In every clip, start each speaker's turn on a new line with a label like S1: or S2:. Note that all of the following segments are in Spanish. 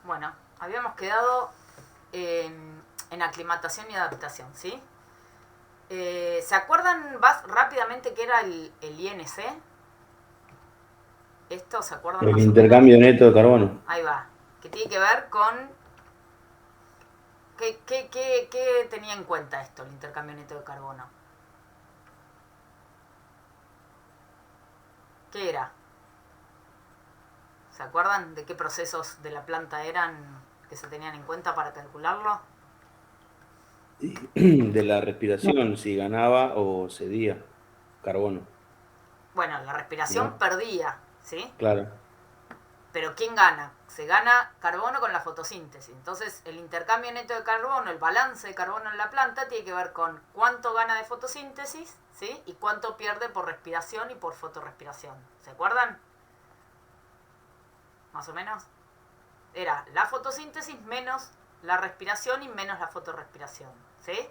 S1: Bueno, habíamos quedado en aclimatación y adaptación, ¿sí? ¿Se acuerdan rápidamente qué era el INC? ¿Esto se acuerdan
S2: El
S1: más o menos?
S2: intercambio neto de carbono.
S1: Ahí va. Que tiene que ver con... ¿Qué tenía en cuenta esto, el intercambio neto de carbono? ¿Qué era? ¿Se acuerdan de qué procesos de la planta eran que se tenían en cuenta para calcularlo?
S2: De la respiración, si ganaba o cedía carbono,
S1: Bueno, la respiración
S2: ¿no?
S1: perdía, ¿sí?
S2: Claro.
S1: Pero ¿quién gana? Se gana carbono con la fotosíntesis. Entonces, el intercambio neto de carbono, el balance de carbono en la planta, tiene que ver con cuánto gana de fotosíntesis, ¿sí? Y cuánto pierde por respiración y por fotorrespiración. ¿Se acuerdan? Más o menos. Era la fotosíntesis menos la respiración y menos la fotorrespiración. ¿Sí?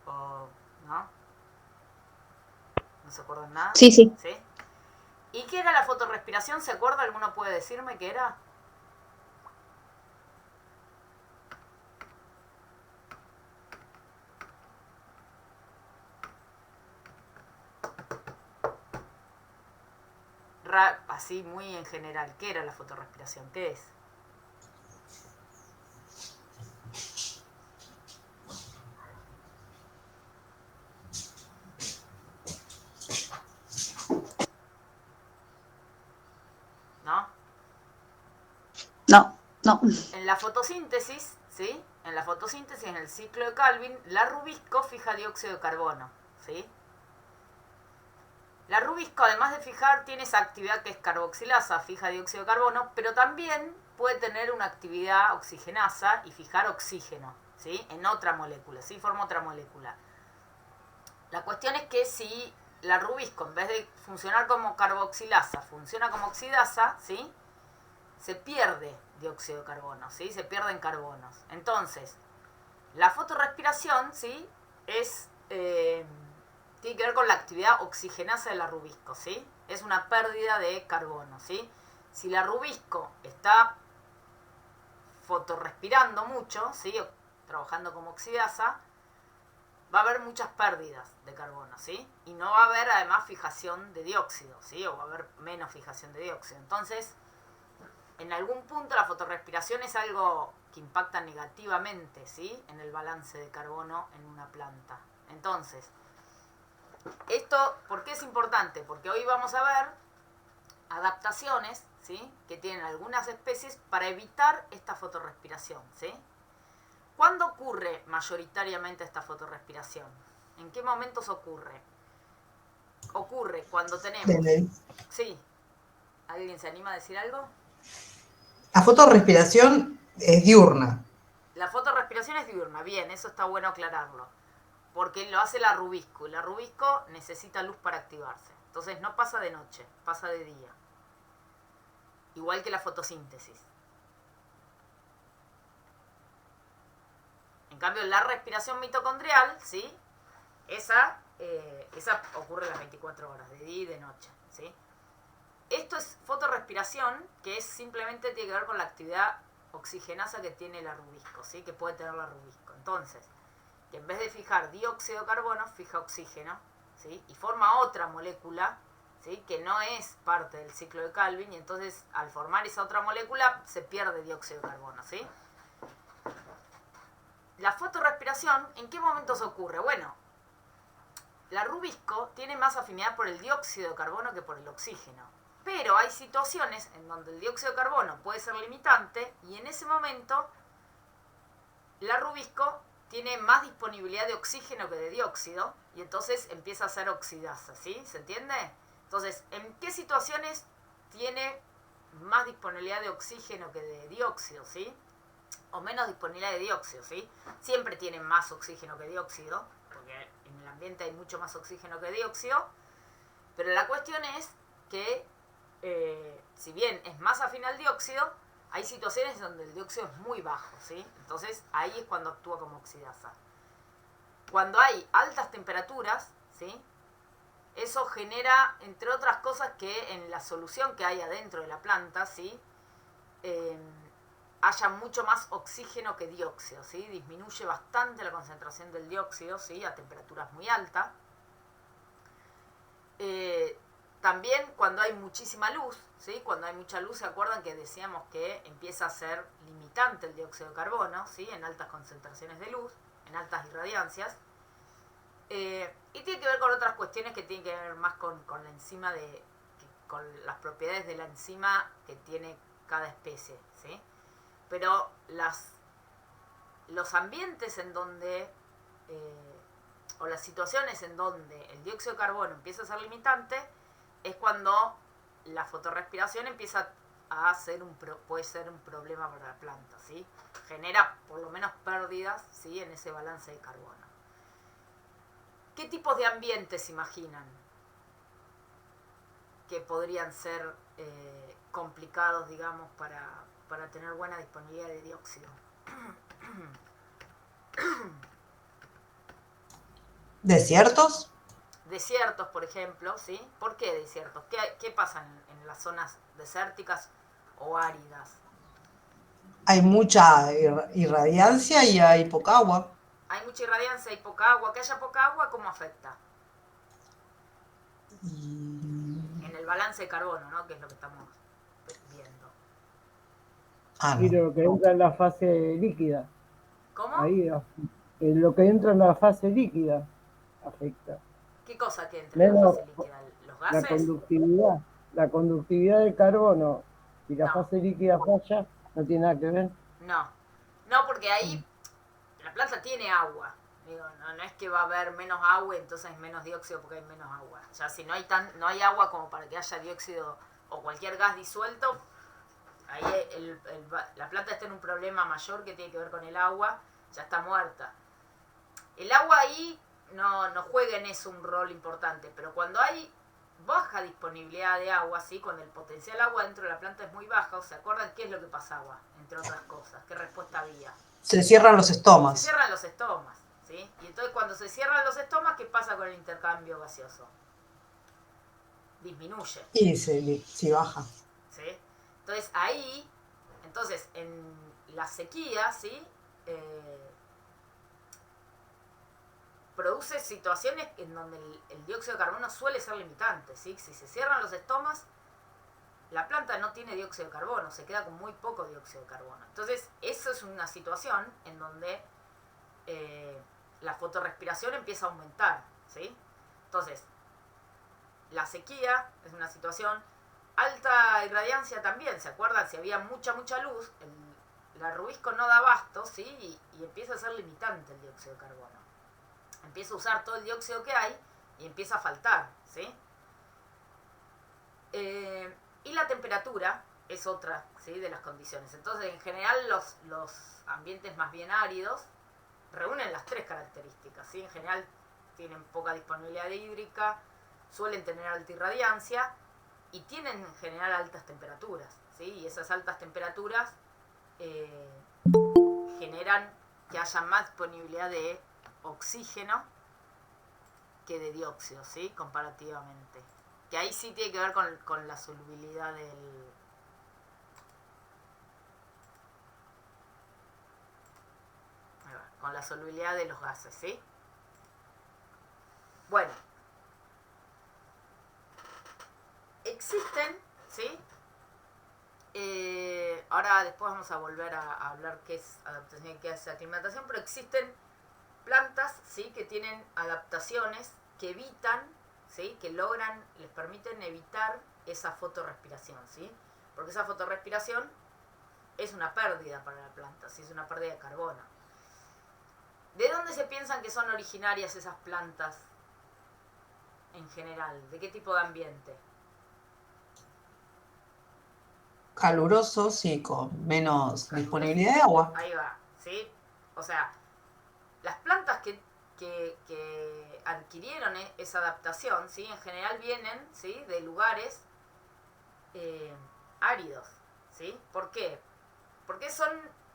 S1: ¿O no? ¿No se acuerdan nada?
S3: Sí, sí.
S1: ¿Sí? ¿Y qué era la fotorrespiración? ¿Se acuerda? ¿Alguno puede decirme qué era? Así muy en general. ¿Qué era la fotorrespiración? ¿Qué es? ¿No?
S3: No, no.
S1: En la fotosíntesis, ¿sí? En la fotosíntesis, en el ciclo de Calvin, la Rubisco fija dióxido de carbono, ¿sí? La Rubisco, además de fijar, tiene esa actividad que es carboxilasa, fija dióxido de carbono, pero también puede tener una actividad oxigenasa y fijar oxígeno, ¿sí? En otra molécula, ¿sí? Forma otra molécula. La cuestión es que si la Rubisco, en vez de funcionar como carboxilasa, funciona como oxidasa, ¿sí? Se pierde dióxido de carbono, ¿sí? Se pierden carbonos. Entonces, la fotorrespiración, ¿sí? Tiene que ver con la actividad oxigenasa de la Rubisco, ¿sí? Es una pérdida de carbono, ¿sí? Si la Rubisco está fotorrespirando mucho, ¿sí? Trabajando como oxidasa, va a haber muchas pérdidas de carbono, ¿sí? Y no va a haber además fijación de dióxido, ¿sí? O va a haber menos fijación de dióxido. Entonces, en algún punto la fotorrespiración es algo que impacta negativamente, ¿sí? En el balance de carbono en una planta. Entonces, esto, ¿por qué es importante? Porque hoy vamos a ver adaptaciones, ¿sí? Que tienen algunas especies para evitar esta fotorrespiración, ¿sí? ¿Cuándo ocurre mayoritariamente esta fotorrespiración? ¿En qué momentos ocurre? Ocurre cuando tenemos...
S4: Desde
S1: Sí, ¿alguien se anima a decir algo?
S4: la fotorrespiración es diurna.
S1: La fotorrespiración es diurna, bien, eso está bueno aclararlo. Porque lo hace la Rubisco, y la Rubisco necesita luz para activarse. Entonces no pasa de noche, pasa de día. Igual que la fotosíntesis. En cambio, la respiración mitocondrial, ¿sí? Esa ocurre las 24 horas, de día y de noche, ¿sí? Esto es fotorrespiración, que es simplemente tiene que ver con la actividad oxigenasa que tiene la Rubisco, ¿sí? Que puede tener la Rubisco. Entonces, que en vez de fijar dióxido de carbono, fija oxígeno, ¿sí? Y forma otra molécula, ¿sí? Que no es parte del ciclo de Calvin, y entonces al formar esa otra molécula se pierde dióxido de carbono, ¿sí? La fotorrespiración, ¿en qué momentos ocurre? Bueno, la Rubisco tiene más afinidad por el dióxido de carbono que por el oxígeno. Pero hay situaciones en donde el dióxido de carbono puede ser limitante y en ese momento la Rubisco tiene más disponibilidad de oxígeno que de dióxido y entonces empieza a ser oxidasa, ¿sí? ¿Se entiende? Entonces, ¿en qué situaciones tiene más disponibilidad de oxígeno que de dióxido, ¿sí? O menos disponibilidad de dióxido, ¿sí? Siempre tiene más oxígeno que dióxido, porque en el ambiente hay mucho más oxígeno que dióxido, pero la cuestión es que si bien es más afín al dióxido, hay situaciones donde el dióxido es muy bajo, ¿sí? Entonces ahí es cuando actúa como oxidasa. Cuando hay altas temperaturas, ¿sí? eso genera, entre otras cosas, que en la solución que hay adentro de la planta, ¿sí? Haya mucho más oxígeno que dióxido, ¿sí? Disminuye bastante la concentración del dióxido, ¿sí? A temperaturas muy altas. También cuando hay muchísima luz, ¿sí? Cuando hay mucha luz, ¿se acuerdan que decíamos que empieza a ser limitante el dióxido de carbono, ¿sí? En altas concentraciones de luz, en altas irradiancias. Y tiene que ver con otras cuestiones que tienen que ver más con la enzima con las propiedades de la enzima que tiene cada especie, ¿sí? Pero los ambientes en donde, o las situaciones en donde el dióxido de carbono empieza a ser limitante, es cuando la fotorrespiración empieza a puede ser un problema para la planta, ¿sí? Genera por lo menos pérdidas, ¿sí? En ese balance de carbono. ¿Qué tipos de ambientes se imaginan que podrían ser complicados, digamos, para tener buena disponibilidad de dióxido?
S4: ¿Desiertos?
S1: Desiertos, por ejemplo, ¿sí? ¿Por qué desiertos? ¿Qué pasa en las zonas desérticas o áridas?
S4: Hay mucha irradiancia y hay poca agua.
S1: Hay mucha irradiancia, hay poca agua. Que haya poca agua, ¿cómo afecta? En el balance de carbono, ¿no? Que es lo que estamos viendo.
S3: Y
S4: No.
S3: lo que entra en la fase líquida.
S1: ¿Cómo?
S3: Ahí, lo que entra en la fase líquida afecta.
S1: ¿Qué cosa que entra en la
S3: Menos
S1: fase líquida? ¿Los
S3: la
S1: gases?
S3: conductividad. La conductividad del carbono, si la
S1: No.
S3: fase líquida falla, no tiene nada que ver.
S1: No. No, porque ahí la planta tiene agua. Digo, no es que va a haber menos agua y entonces hay menos dióxido porque hay menos agua. O sea, si no hay agua como para que haya dióxido o cualquier gas disuelto, ahí la planta está en un problema mayor que tiene que ver con el agua, ya está muerta. El agua ahí no juega en eso un rol importante, pero cuando hay baja disponibilidad de agua, ¿sí? Cuando el potencial agua dentro de la planta es muy baja, ¿se acuerdan qué es lo que pasaba? Entre otras cosas, ¿qué respuesta había?
S4: Se cierran los
S1: Se
S4: estomas.
S1: cierran los estomas, ¿sí? Y entonces cuando se cierran los estomas, ¿qué pasa con el intercambio gaseoso? Disminuye.
S4: Y sí baja.
S1: ¿Sí? Entonces ahí, en la sequía, ¿sí? Produce situaciones en donde el dióxido de carbono suele ser limitante, ¿sí? Si se cierran los estomas, la planta no tiene dióxido de carbono, se queda con muy poco dióxido de carbono. Entonces, eso es una situación en donde la fotorrespiración empieza a aumentar, ¿sí? Entonces, la sequía es una situación, alta irradiancia también, ¿se acuerdan? Si había mucha luz, la rubisco no da abasto, ¿sí? Y empieza a ser limitante el dióxido de carbono. Empieza a usar todo el dióxido que hay y empieza a faltar, ¿sí? Y la temperatura es otra, ¿sí? De las condiciones. Entonces, en general, los ambientes más bien áridos reúnen las tres características, ¿sí? En general tienen poca disponibilidad hídrica, suelen tener alta irradiancia y tienen en general altas temperaturas, ¿sí? Y esas altas temperaturas generan que haya más disponibilidad de oxígeno que de dióxido, ¿sí? Comparativamente. Que ahí sí tiene que ver con la solubilidad con la solubilidad de los gases, ¿sí? Bueno. Existen, ¿sí? Ahora después vamos a volver a hablar qué es adaptación y qué es aclimatación, pero existen plantas, ¿sí? Que tienen adaptaciones que evitan, ¿sí? Que les permiten evitar esa fotorrespiración, ¿sí? Porque esa fotorrespiración es una pérdida para la planta, ¿sí? Es una pérdida de carbono. ¿De dónde se piensan que son originarias esas plantas en general? ¿De qué tipo de ambiente?
S4: Calurosos y con menos disponibilidad de agua.
S1: Ahí va, ¿sí? O sea, las plantas que adquirieron esa adaptación, ¿sí? En general vienen, ¿sí? De lugares áridos, ¿sí? ¿Por qué? Porque son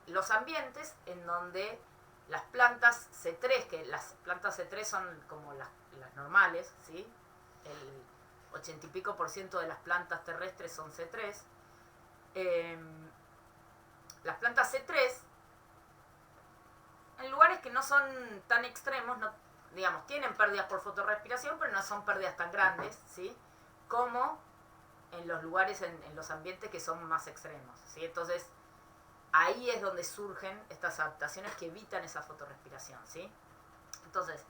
S1: los ambientes en donde las plantas C3, que las plantas C3 son como las normales, ¿sí? el 80 y pico % de las plantas terrestres son C3. Las plantas C3, en lugares que no son tan extremos, no, digamos, tienen pérdidas por fotorrespiración, pero no son pérdidas tan grandes, ¿sí? Como en los lugares, en los ambientes que son más extremos, ¿sí? Entonces, ahí es donde surgen estas adaptaciones que evitan esa fotorrespiración, ¿sí? Entonces,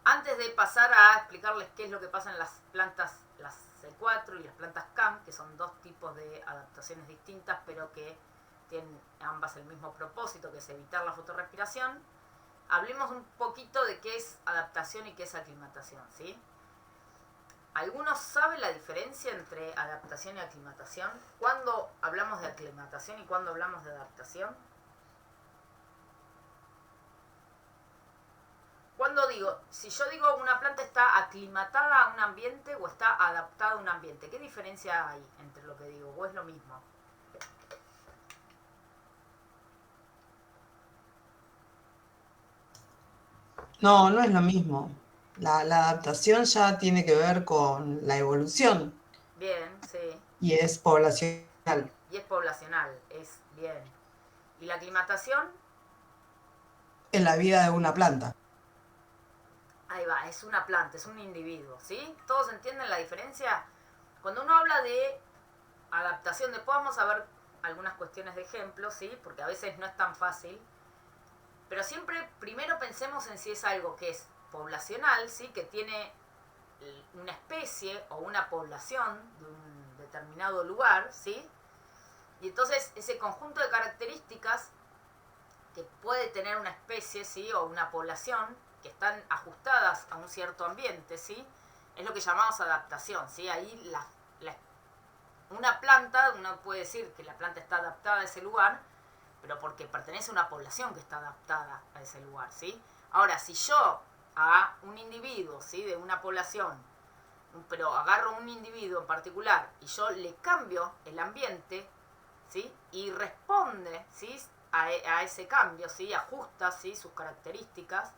S1: antes de pasar a explicarles qué es lo que pasa en las plantas, las C4 y las plantas CAM, que son dos tipos de adaptaciones distintas, pero que tienen ambas el mismo propósito, que es evitar la fotorrespiración, hablemos un poquito de qué es adaptación y qué es aclimatación, ¿sí? ¿Algunos saben la diferencia entre adaptación y aclimatación? ¿Cuándo hablamos de aclimatación y cuándo hablamos de adaptación? Si yo digo una planta está aclimatada a un ambiente o está adaptada a un ambiente, ¿qué diferencia hay entre lo que digo? ¿O es lo mismo?
S4: No, no es lo mismo. La adaptación ya tiene que ver con la evolución
S1: Bien, sí.
S4: y es poblacional.
S1: Y es poblacional, es bien. ¿Y la aclimatación?
S4: En la vida de una planta.
S1: Ahí va, es una planta, es un individuo, ¿sí? ¿Todos entienden la diferencia? Cuando uno habla de adaptación, después vamos a ver algunas cuestiones de ejemplo, ¿sí? Porque a veces no es tan fácil. Pero siempre, primero pensemos en si es algo que es poblacional, ¿sí? Que tiene una especie o una población de un determinado lugar, ¿sí? Y entonces ese conjunto de características que puede tener una especie, ¿sí? O una población que están ajustadas a un cierto ambiente, ¿sí? Es lo que llamamos adaptación, ¿sí? Ahí una planta, uno puede decir que la planta está adaptada a ese lugar, pero porque pertenece a una población que está adaptada a ese lugar, ¿sí? Ahora, si yo a un individuo, ¿sí? De una población, pero agarro un individuo en particular y yo le cambio el ambiente, ¿sí? Y responde, ¿sí? A ese cambio, ¿sí? Ajusta, ¿sí? Sus características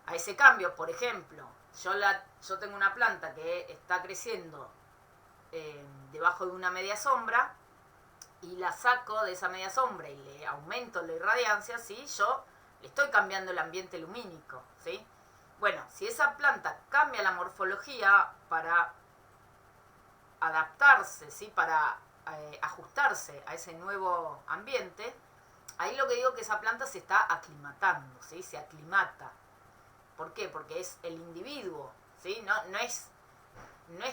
S1: a ese cambio. Por ejemplo, yo tengo una planta que está creciendo debajo de una media sombra y la saco de esa media sombra y le aumento la irradiancia, ¿sí? Yo le estoy cambiando el ambiente lumínico, ¿sí? Bueno, si esa planta cambia la morfología para adaptarse, ¿sí? Para ajustarse a ese nuevo ambiente, ahí lo que digo que esa planta se está aclimatando, ¿sí? Se aclimata. ¿Por qué? Porque es el individuo, ¿sí? No es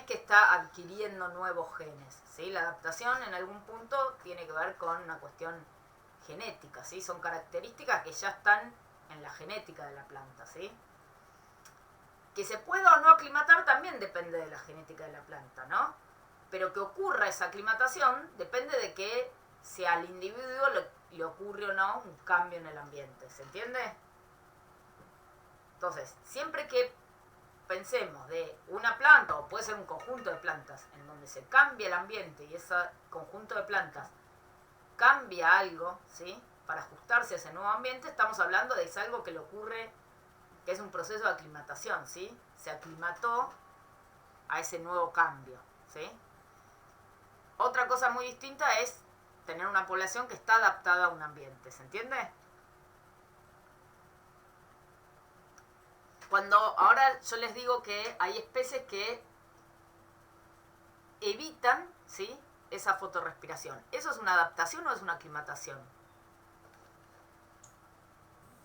S1: que está adquiriendo nuevos genes, ¿sí? La adaptación en algún punto tiene que ver con una cuestión genética, ¿sí? Son características que ya están en la genética de la planta, ¿sí? Que se pueda o no aclimatar también depende de la genética de la planta, ¿no? Pero que ocurra esa aclimatación depende de que si al individuo le ocurre o no un cambio en el ambiente, ¿se entiende? Entonces, siempre que pensemos de una planta, o puede ser un conjunto de plantas, en donde se cambia el ambiente y ese conjunto de plantas cambia algo, ¿sí? Para ajustarse a ese nuevo ambiente, estamos hablando de algo que le ocurre, que es un proceso de aclimatación, ¿sí? Se aclimató a ese nuevo cambio, ¿sí? Otra cosa muy distinta es tener una población que está adaptada a un ambiente, ¿se entiende? Ahora yo les digo que hay especies que evitan, ¿sí? Esa fotorrespiración. ¿Eso es una adaptación o es una aclimatación?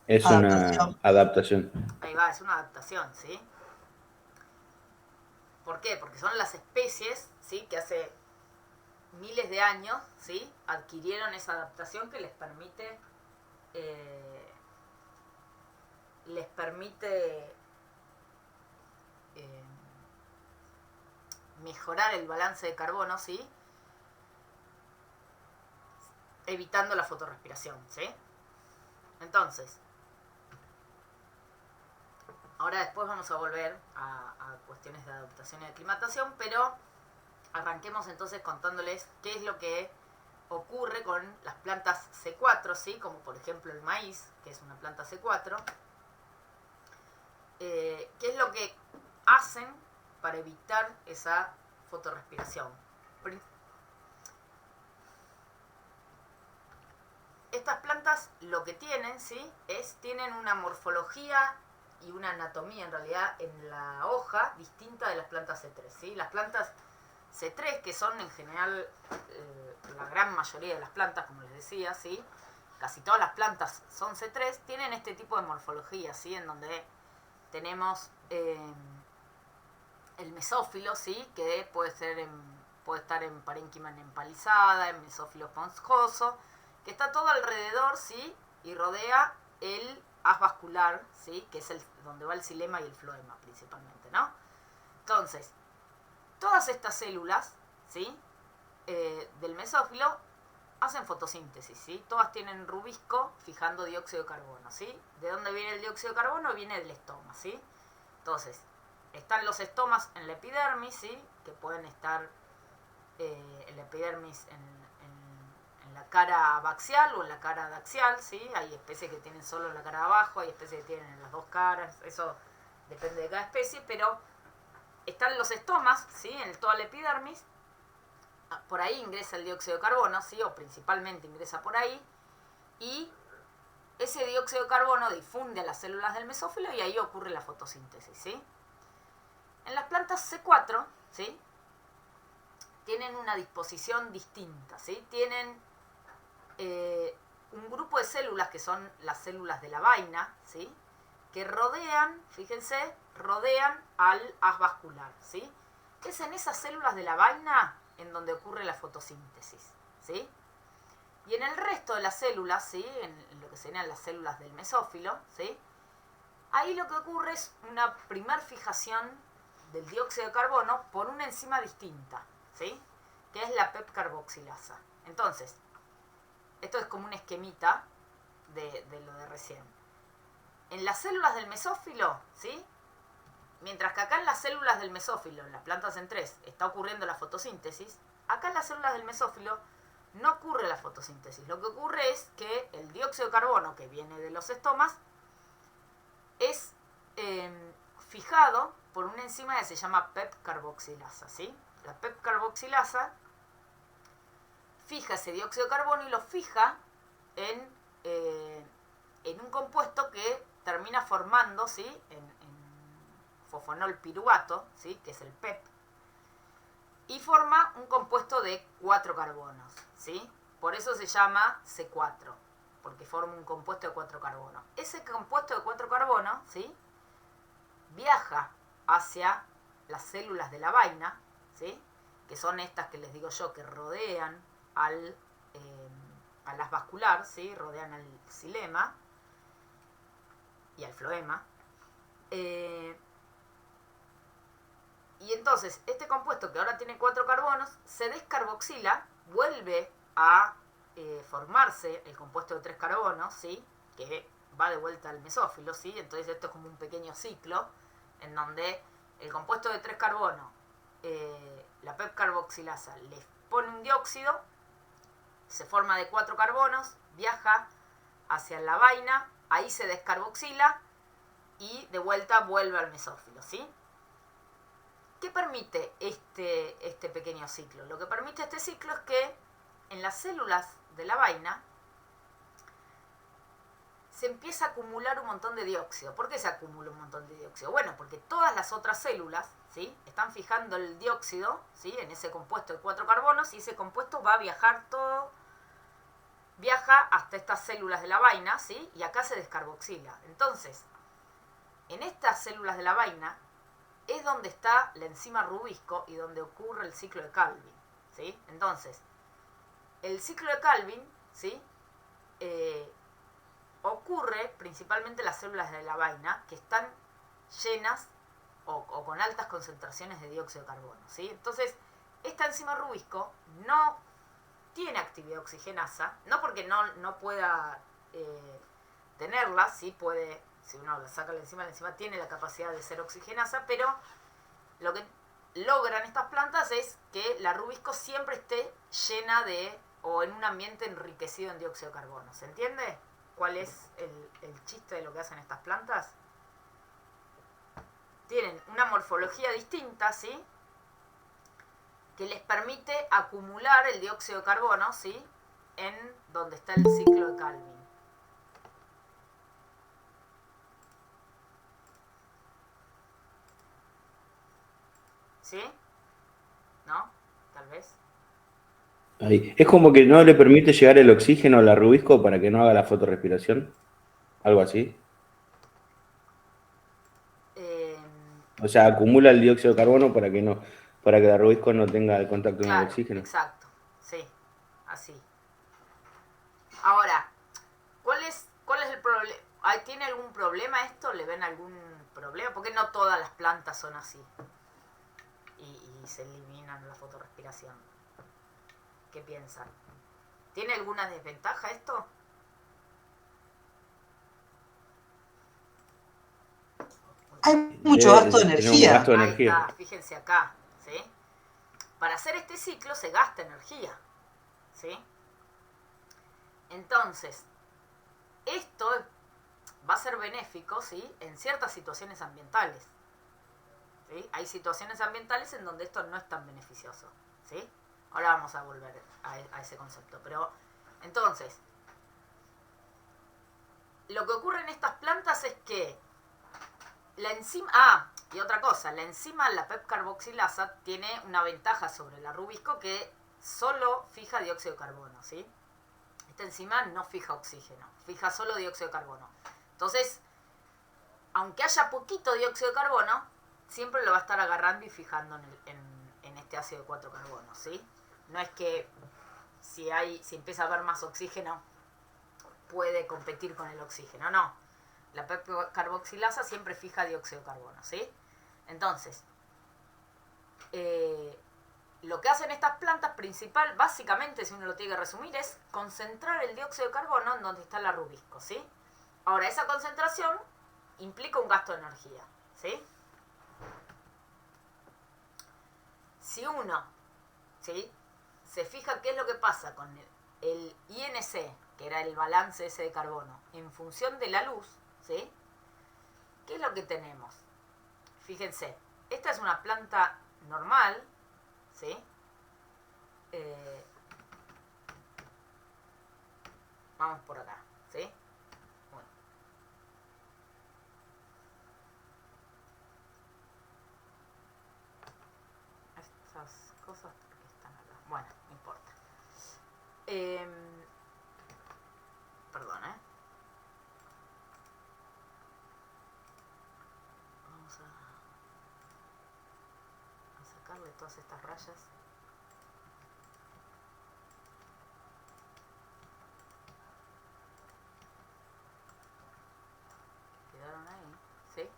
S2: Es una adaptación.
S1: Ahí va, es una adaptación, ¿sí? ¿Por qué? Porque son las especies, ¿sí? Que hace miles de años, ¿sí? Adquirieron esa adaptación que les permite mejorar el balance de carbono, ¿sí? Evitando la fotorrespiración, ¿sí? Entonces, ahora después vamos a volver a cuestiones de adaptación y aclimatación, pero arranquemos entonces contándoles qué es lo que ocurre con las plantas C4, ¿sí? Como por ejemplo el maíz, que es una planta C4. ¿Qué es lo que hacen para evitar esa fotorrespiración. Estas plantas lo que tienen, ¿sí? Tienen una morfología y una anatomía en realidad en la hoja distinta de las plantas C3, ¿sí? Las plantas C3, que son en general la gran mayoría de las plantas, como les decía, ¿sí? Casi todas las plantas son C3, tienen este tipo de morfología, ¿sí? En donde tenemos el mesófilo, ¿sí? Que puede estar en parénquima empalizada, en mesófilo esponjoso, que está todo alrededor, ¿sí? Y rodea el haz vascular, ¿sí? Que es donde va el xilema y el floema principalmente, ¿no? Entonces, todas estas células, ¿sí? Del mesófilo hacen fotosíntesis, ¿sí? Todas tienen rubisco fijando dióxido de carbono, ¿sí? ¿De dónde viene el dióxido de carbono? Viene del estoma, ¿sí? Entonces, están los estomas en la epidermis, ¿sí? Que pueden estar en la epidermis en la cara baxial o en la cara daxial, ¿sí? Hay especies que tienen solo la cara de abajo, hay especies que tienen en las dos caras, eso depende de cada especie, pero están los estomas, ¿sí? En toda la epidermis, por ahí ingresa el dióxido de carbono, ¿sí? O principalmente ingresa por ahí, y ese dióxido de carbono difunde a las células del mesófilo y ahí ocurre la fotosíntesis, ¿sí? En las plantas C4, ¿sí? Tienen una disposición distinta, ¿sí? Tienen un grupo de células que son las células de la vaina, ¿sí? Que rodean, fíjense, rodean al haz vascular, ¿sí? Es en esas células de la vaina en donde ocurre la fotosíntesis, ¿sí? Y en el resto de las células, ¿sí? En lo que serían las células del mesófilo, ¿sí? Ahí lo que ocurre es una primer fijación del dióxido de carbono por una enzima distinta, ¿sí? Que es la PEP carboxilasa. Entonces, esto es como un esquemita de lo de recién. En las células del mesófilo, ¿sí? Mientras que acá en las células del mesófilo, en las plantas en 3, está ocurriendo la fotosíntesis, acá en las células del mesófilo no ocurre la fotosíntesis. Lo que ocurre es que el dióxido de carbono que viene de los estomas es fijado por una enzima que se llama PEP carboxilasa, ¿sí? La PEP carboxilasa fija ese dióxido de carbono y lo fija en un compuesto que termina formando, ¿sí? en fosfonol piruvato, ¿sí? Que es el PEP, y forma un compuesto de 4 carbonos, ¿sí? Por eso se llama C4, porque forma un compuesto de 4 carbonos. Ese compuesto de 4 carbonos, ¿sí? Viaja hacia las células de la vaina, ¿sí? Que son estas que les digo yo, que rodean al haz vascular, ¿sí? Rodean al xilema y al floema. Y entonces, este compuesto que ahora tiene 4 carbonos, se descarboxila, vuelve a formarse el compuesto de 3 carbonos, ¿sí? Que va de vuelta al mesófilo, ¿sí? Entonces esto es como un pequeño ciclo en donde el compuesto de 3 carbonos, la PEP carboxilasa, le pone un dióxido, se forma de 4 carbonos, viaja hacia la vaina, ahí se descarboxila y de vuelta vuelve al mesófilo, ¿sí? ¿Qué permite este pequeño ciclo? Lo que permite este ciclo es que en las células de la vaina se empieza a acumular un montón de dióxido. ¿Por qué se acumula un montón de dióxido? Bueno, porque todas las otras células, ¿sí? Están fijando el dióxido, ¿sí? En ese compuesto de 4 carbonos, y ese compuesto va a viajar todo, viaja hasta estas células de la vaina, ¿sí? Y acá se descarboxila. Entonces, en estas células de la vaina es donde está la enzima rubisco y donde ocurre el ciclo de Calvin, ¿sí? Entonces, el ciclo de Calvin, ¿sí? Ocurre principalmente en las células de la vaina que están llenas o con altas concentraciones de dióxido de carbono, ¿sí? Entonces, esta enzima rubisco no tiene actividad oxigenasa, no porque no pueda tenerla, sí puede. Si uno la saca la enzima tiene la capacidad de ser oxigenasa, pero lo que logran estas plantas es que la rubisco siempre esté llena o en un ambiente enriquecido en dióxido de carbono. ¿Se entiende cuál es el chiste de lo que hacen estas plantas? tienen una morfología distinta, ¿sí? Que les permite acumular el dióxido de carbono, ¿sí? En donde está el ciclo de Calvin. ¿Sí? ¿No? Tal vez.
S2: Ahí. Es como que no le permite llegar el oxígeno a la Rubisco para que no haga la fotorrespiración. Algo así.
S1: Eh,
S2: O sea, acumula el dióxido de carbono para que la Rubisco no tenga el contacto con el
S1: claro,
S2: oxígeno.
S1: exacto. Sí, así. Ahora, cuál es el problema? ¿Tiene algún problema esto? ¿Le ven algún problema? Porque no todas las plantas son así. Y se eliminan la fotorrespiración. ¿Qué piensan? ¿Tiene alguna desventaja esto?
S4: Hay mucho gasto de
S2: Tener un gasto
S4: energía.
S2: de
S1: Ahí
S2: energía.
S1: está, fíjense acá, ¿sí? Para hacer este ciclo se gasta energía, ¿sí? Entonces, esto va a ser benéfico, ¿sí? En ciertas situaciones ambientales, ¿sí? Hay situaciones ambientales en donde esto no es tan beneficioso, ¿sí? Ahora vamos a volver a ese concepto, pero entonces, lo que ocurre en estas plantas es que la enzima, y otra cosa, la enzima, la PEP carboxilasa, tiene una ventaja sobre la rubisco que solo fija dióxido de carbono, ¿sí? Esta enzima no fija oxígeno, fija solo dióxido de carbono. Entonces, aunque haya poquito dióxido de carbono, siempre lo va a estar agarrando y fijando en este ácido de 4 carbonos, ¿sí? No es que si empieza a haber más oxígeno, puede competir con el oxígeno, no. La PEP carboxilasa siempre fija dióxido de carbono, ¿sí? Entonces, lo que hacen estas plantas básicamente, si uno lo tiene que resumir, es concentrar el dióxido de carbono en donde está la rubisco, ¿sí? Ahora, esa concentración implica un gasto de energía, ¿sí? Si uno, ¿sí?, se fija qué es lo que pasa con el INC, que era el balance ese de carbono, en función de la luz, ¿sí? ¿Qué es lo que tenemos? Fíjense, esta es una planta normal, ¿sí? Vamos por acá, ¿sí? Bueno. Estas cosas que están acá. Bueno, no importa. Perdón, Vamos a sacarle todas estas rayas. Quedaron ahí, ¿sí?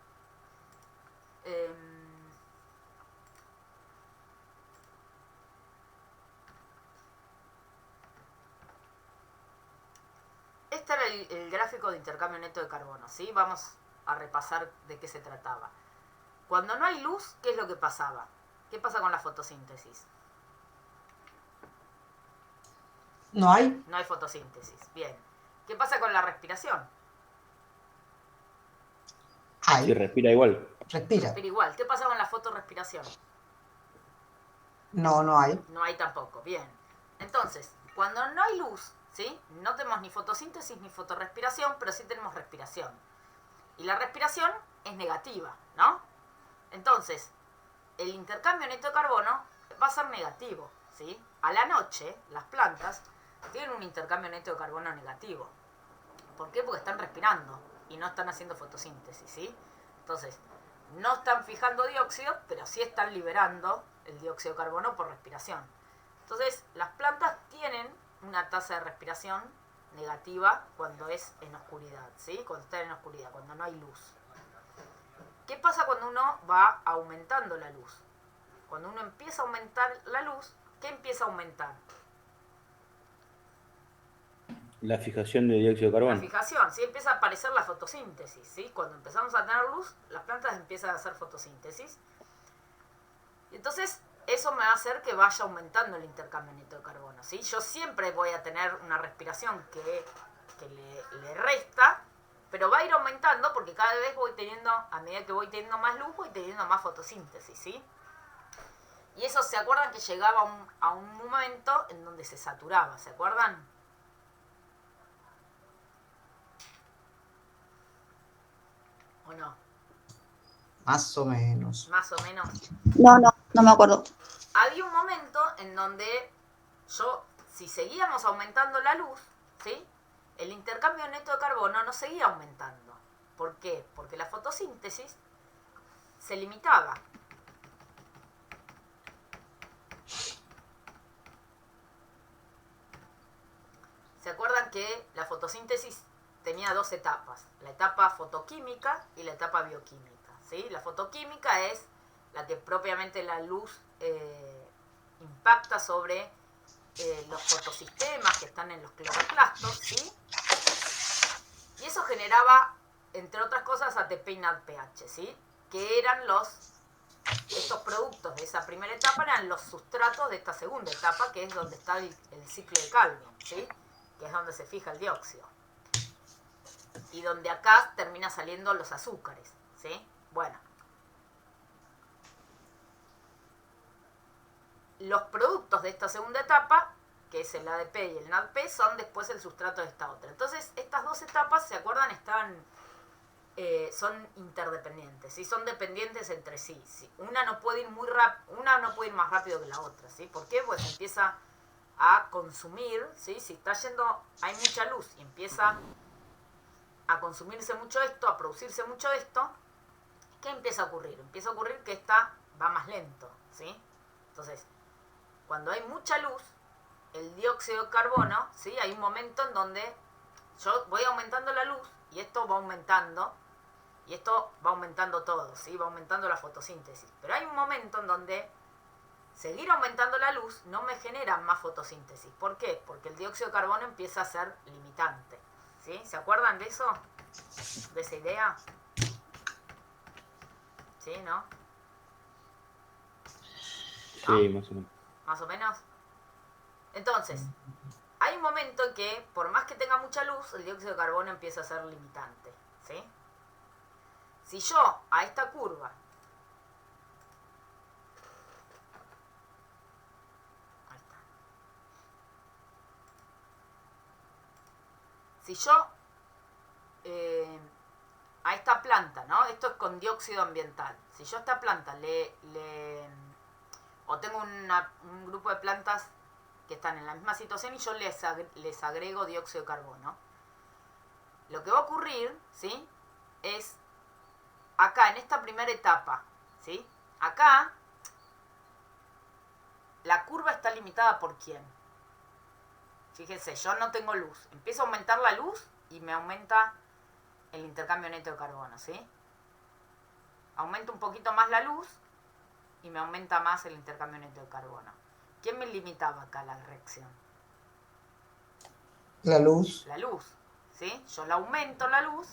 S1: Este era el gráfico de intercambio neto de carbono, ¿sí? Vamos a repasar de qué se trataba. Cuando no hay luz, ¿qué es lo que pasaba? ¿Qué pasa con la fotosíntesis?
S4: ¿No hay?
S1: No hay fotosíntesis. Bien. ¿Qué pasa con la respiración?
S2: Si
S4: Hay.
S2: respira igual.
S4: Respira.
S1: Respira igual. ¿Qué pasa con la fotorrespiración?
S4: No, no hay.
S1: No hay tampoco. Bien. Entonces, cuando no hay luz, ¿sí? No tenemos ni fotosíntesis ni fotorrespiración, pero sí tenemos respiración. Y la respiración es negativa, ¿no? Entonces, el intercambio neto de carbono va a ser negativo, ¿sí? A la noche, las plantas tienen un intercambio neto de carbono negativo. ¿Por qué? Porque están respirando y no están haciendo fotosíntesis, ¿sí? Entonces, no están fijando dióxido, pero sí están liberando el dióxido de carbono por respiración. Entonces, las plantas tienen una tasa de respiración negativa cuando es en oscuridad, ¿sí? Cuando están en oscuridad, cuando no hay luz. ¿Qué pasa cuando uno va aumentando la luz? Cuando uno empieza a aumentar la luz, ¿qué empieza a aumentar?
S2: La fijación de dióxido de
S1: La
S2: carbono.
S1: fijación, ¿sí? Empieza a aparecer la fotosíntesis, ¿sí? Cuando empezamos a tener luz, las plantas empiezan a hacer fotosíntesis. Y entonces, eso me va a hacer que vaya aumentando el intercambio neto de carbono, ¿sí? Yo siempre voy a tener una respiración que le resta, Pero va a ir aumentando porque cada vez voy teniendo, a medida que voy teniendo más luz, voy teniendo más fotosíntesis, ¿sí? Y eso, ¿se acuerdan que llegaba a un momento en donde se saturaba? ¿Se acuerdan? ¿O no?
S4: Más o menos.
S1: Más o menos.
S5: No me acuerdo.
S1: Había un momento en donde si seguíamos aumentando la luz, ¿sí? El intercambio neto de carbono no seguía aumentando. ¿Por qué? Porque la fotosíntesis se limitaba. ¿Se acuerdan que la fotosíntesis tenía dos etapas? La etapa fotoquímica y la etapa bioquímica, ¿sí? La fotoquímica es la que propiamente la luz impacta sobre los fotosistemas que están en los cloroplastos, ¿sí? Y eso generaba, entre otras cosas, ATP y NADPH, ¿sí? Que eran estos productos de esa primera etapa eran los sustratos de esta segunda etapa, que es donde está el ciclo de Calvin, ¿sí? Que es donde se fija el dióxido. Y donde acá termina saliendo los azúcares, ¿sí? Bueno. Los productos de esta segunda etapa, que es el ADP y el NADP, son después el sustrato de esta otra. Entonces, estas dos etapas, ¿se acuerdan? Son interdependientes, ¿sí? Son dependientes entre sí, ¿sí? Una no puede ir más rápido que la otra, ¿sí? ¿Por qué? Pues empieza a consumir, ¿sí? Si está yendo, hay mucha luz y empieza a consumirse mucho esto, a producirse mucho esto, ¿qué empieza a ocurrir? Empieza a ocurrir que esta va más lento, ¿sí? Entonces, cuando hay mucha luz, el dióxido de carbono, ¿sí? Hay un momento en donde yo voy aumentando la luz y esto va aumentando, y esto va aumentando todo, ¿sí? Va aumentando la fotosíntesis. Pero hay un momento en donde seguir aumentando la luz no me genera más fotosíntesis. ¿Por qué? Porque el dióxido de carbono empieza a ser limitante, ¿sí? ¿Se acuerdan de eso? ¿De esa idea? ¿Sí, no?
S2: Sí, más o menos.
S1: ¿Más o menos? Entonces, hay un momento en que, por más que tenga mucha luz, el dióxido de carbono empieza a ser limitante, ¿sí? Si yo a esta curva, ahí está. Si yo a esta planta, ¿no? Esto es con dióxido ambiental. Si yo a esta planta o tengo un grupo de plantas que están en la misma situación y yo les agrego dióxido de carbono, lo que va a ocurrir, ¿sí? Es acá, en esta primera etapa, ¿sí? Acá, la curva está limitada por ¿quién? Fíjense, yo no tengo luz. Empiezo a aumentar la luz y me aumenta el intercambio neto de carbono, ¿sí? Aumento un poquito más la luz y me aumenta más el intercambio neto de carbono. ¿Quién me limitaba acá la reacción?
S4: La luz.
S1: La luz, ¿sí? Yo la aumento la luz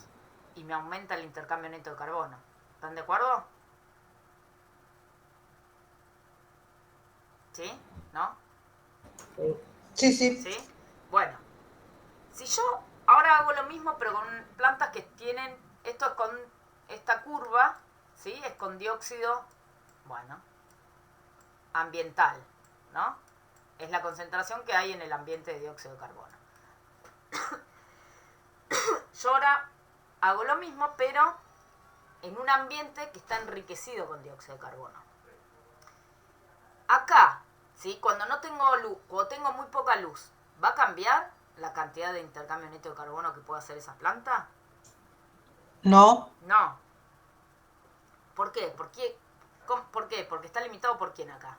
S1: y me aumenta el intercambio neto de carbono. ¿Están de acuerdo? ¿Sí? ¿No?
S4: Sí, sí.
S1: ¿Sí? Bueno, si yo ahora hago lo mismo pero con plantas que tienen, esto es con esta curva, ¿sí? Es con dióxido, bueno, ambiental, ¿no? Es la concentración que hay en el ambiente de dióxido de carbono. Yo ahora hago lo mismo, pero en un ambiente que está enriquecido con dióxido de carbono. Acá, ¿sí? Cuando no tengo luz, cuando tengo muy poca luz, ¿va a cambiar la cantidad de intercambio neto de carbono que puede hacer esa planta?
S4: No.
S1: No. ¿Por qué? ¿Por qué? Porque está limitado por quién acá.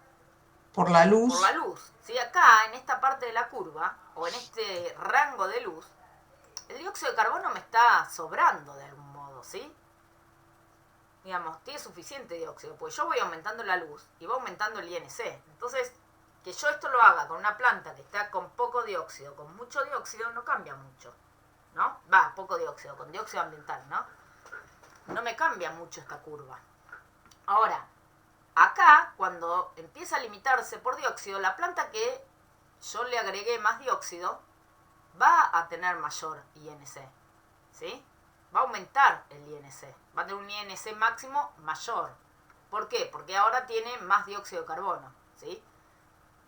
S4: Por la luz.
S1: Por la luz. ¿Sí? Acá, en esta parte de la curva, o en este rango de luz, el dióxido de carbono me está sobrando de algún modo, ¿sí? Digamos, tiene suficiente dióxido, pues yo voy aumentando la luz y va aumentando el INC. Entonces, que yo esto lo haga con una planta que está con poco dióxido, con mucho dióxido, no cambia mucho, ¿no? Va, poco dióxido, con dióxido ambiental, ¿no? No me cambia mucho esta curva. Ahora, acá, cuando empieza a limitarse por dióxido, la planta que yo le agregué más dióxido va a tener mayor INC, ¿sí? va a aumentar el INC. Va a tener un INC máximo mayor. ¿Por qué? Porque ahora tiene más dióxido de carbono, ¿sí?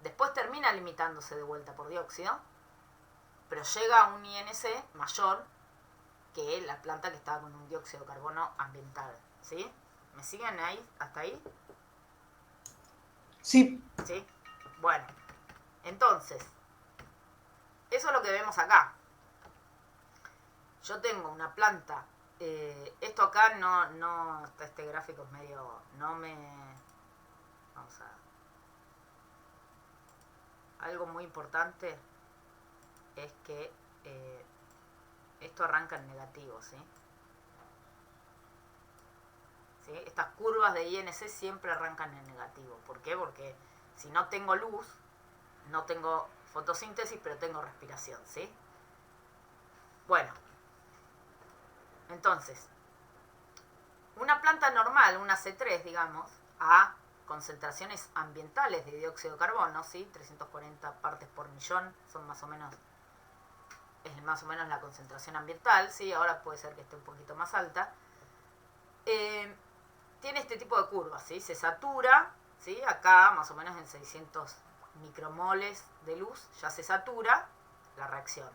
S1: Después termina limitándose de vuelta por dióxido, pero llega a un INC mayor que la planta que estaba con un dióxido de carbono ambiental, ¿sí? ¿Me siguen ahí? ¿Hasta ahí?
S4: Sí,
S1: ¿Sí? Bueno, entonces, eso es lo que vemos acá. Yo tengo una planta, esto acá no, este gráfico es medio, no me, vamos a, algo muy importante es que esto arranca en negativo, ¿sí? ¿Sí? Estas curvas de INC siempre arrancan en negativo. ¿Por qué? Porque si no tengo luz, no tengo fotosíntesis, pero tengo respiración, ¿sí? Bueno, entonces, una planta normal, una C3, digamos, a concentraciones ambientales de dióxido de carbono, ¿sí? 340 partes por millón, son más o menos, es más o menos la concentración ambiental, ¿sí? Ahora puede ser que esté un poquito más alta. Tiene este tipo de curvas, ¿sí? Se satura, ¿sí? Acá, más o menos en 600 micromoles de luz, ya se satura la reacción.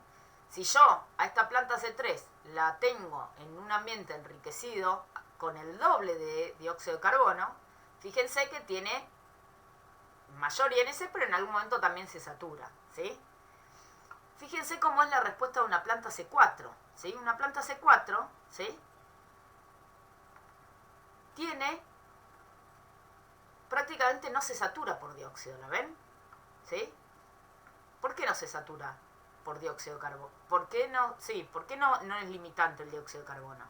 S1: Si yo a esta planta C3 la tengo en un ambiente enriquecido con el doble de dióxido de carbono, fíjense que tiene mayor INC, pero en algún momento también se satura, ¿sí? Fíjense cómo es la respuesta de una planta C4, ¿sí? Una planta C4, ¿sí? Tiene, prácticamente no se satura por dióxido, ¿la ven? ¿Sí? ¿Por qué no se satura por dióxido de carbono? ¿Por qué no? Sí, ¿por qué no es limitante el dióxido de carbono?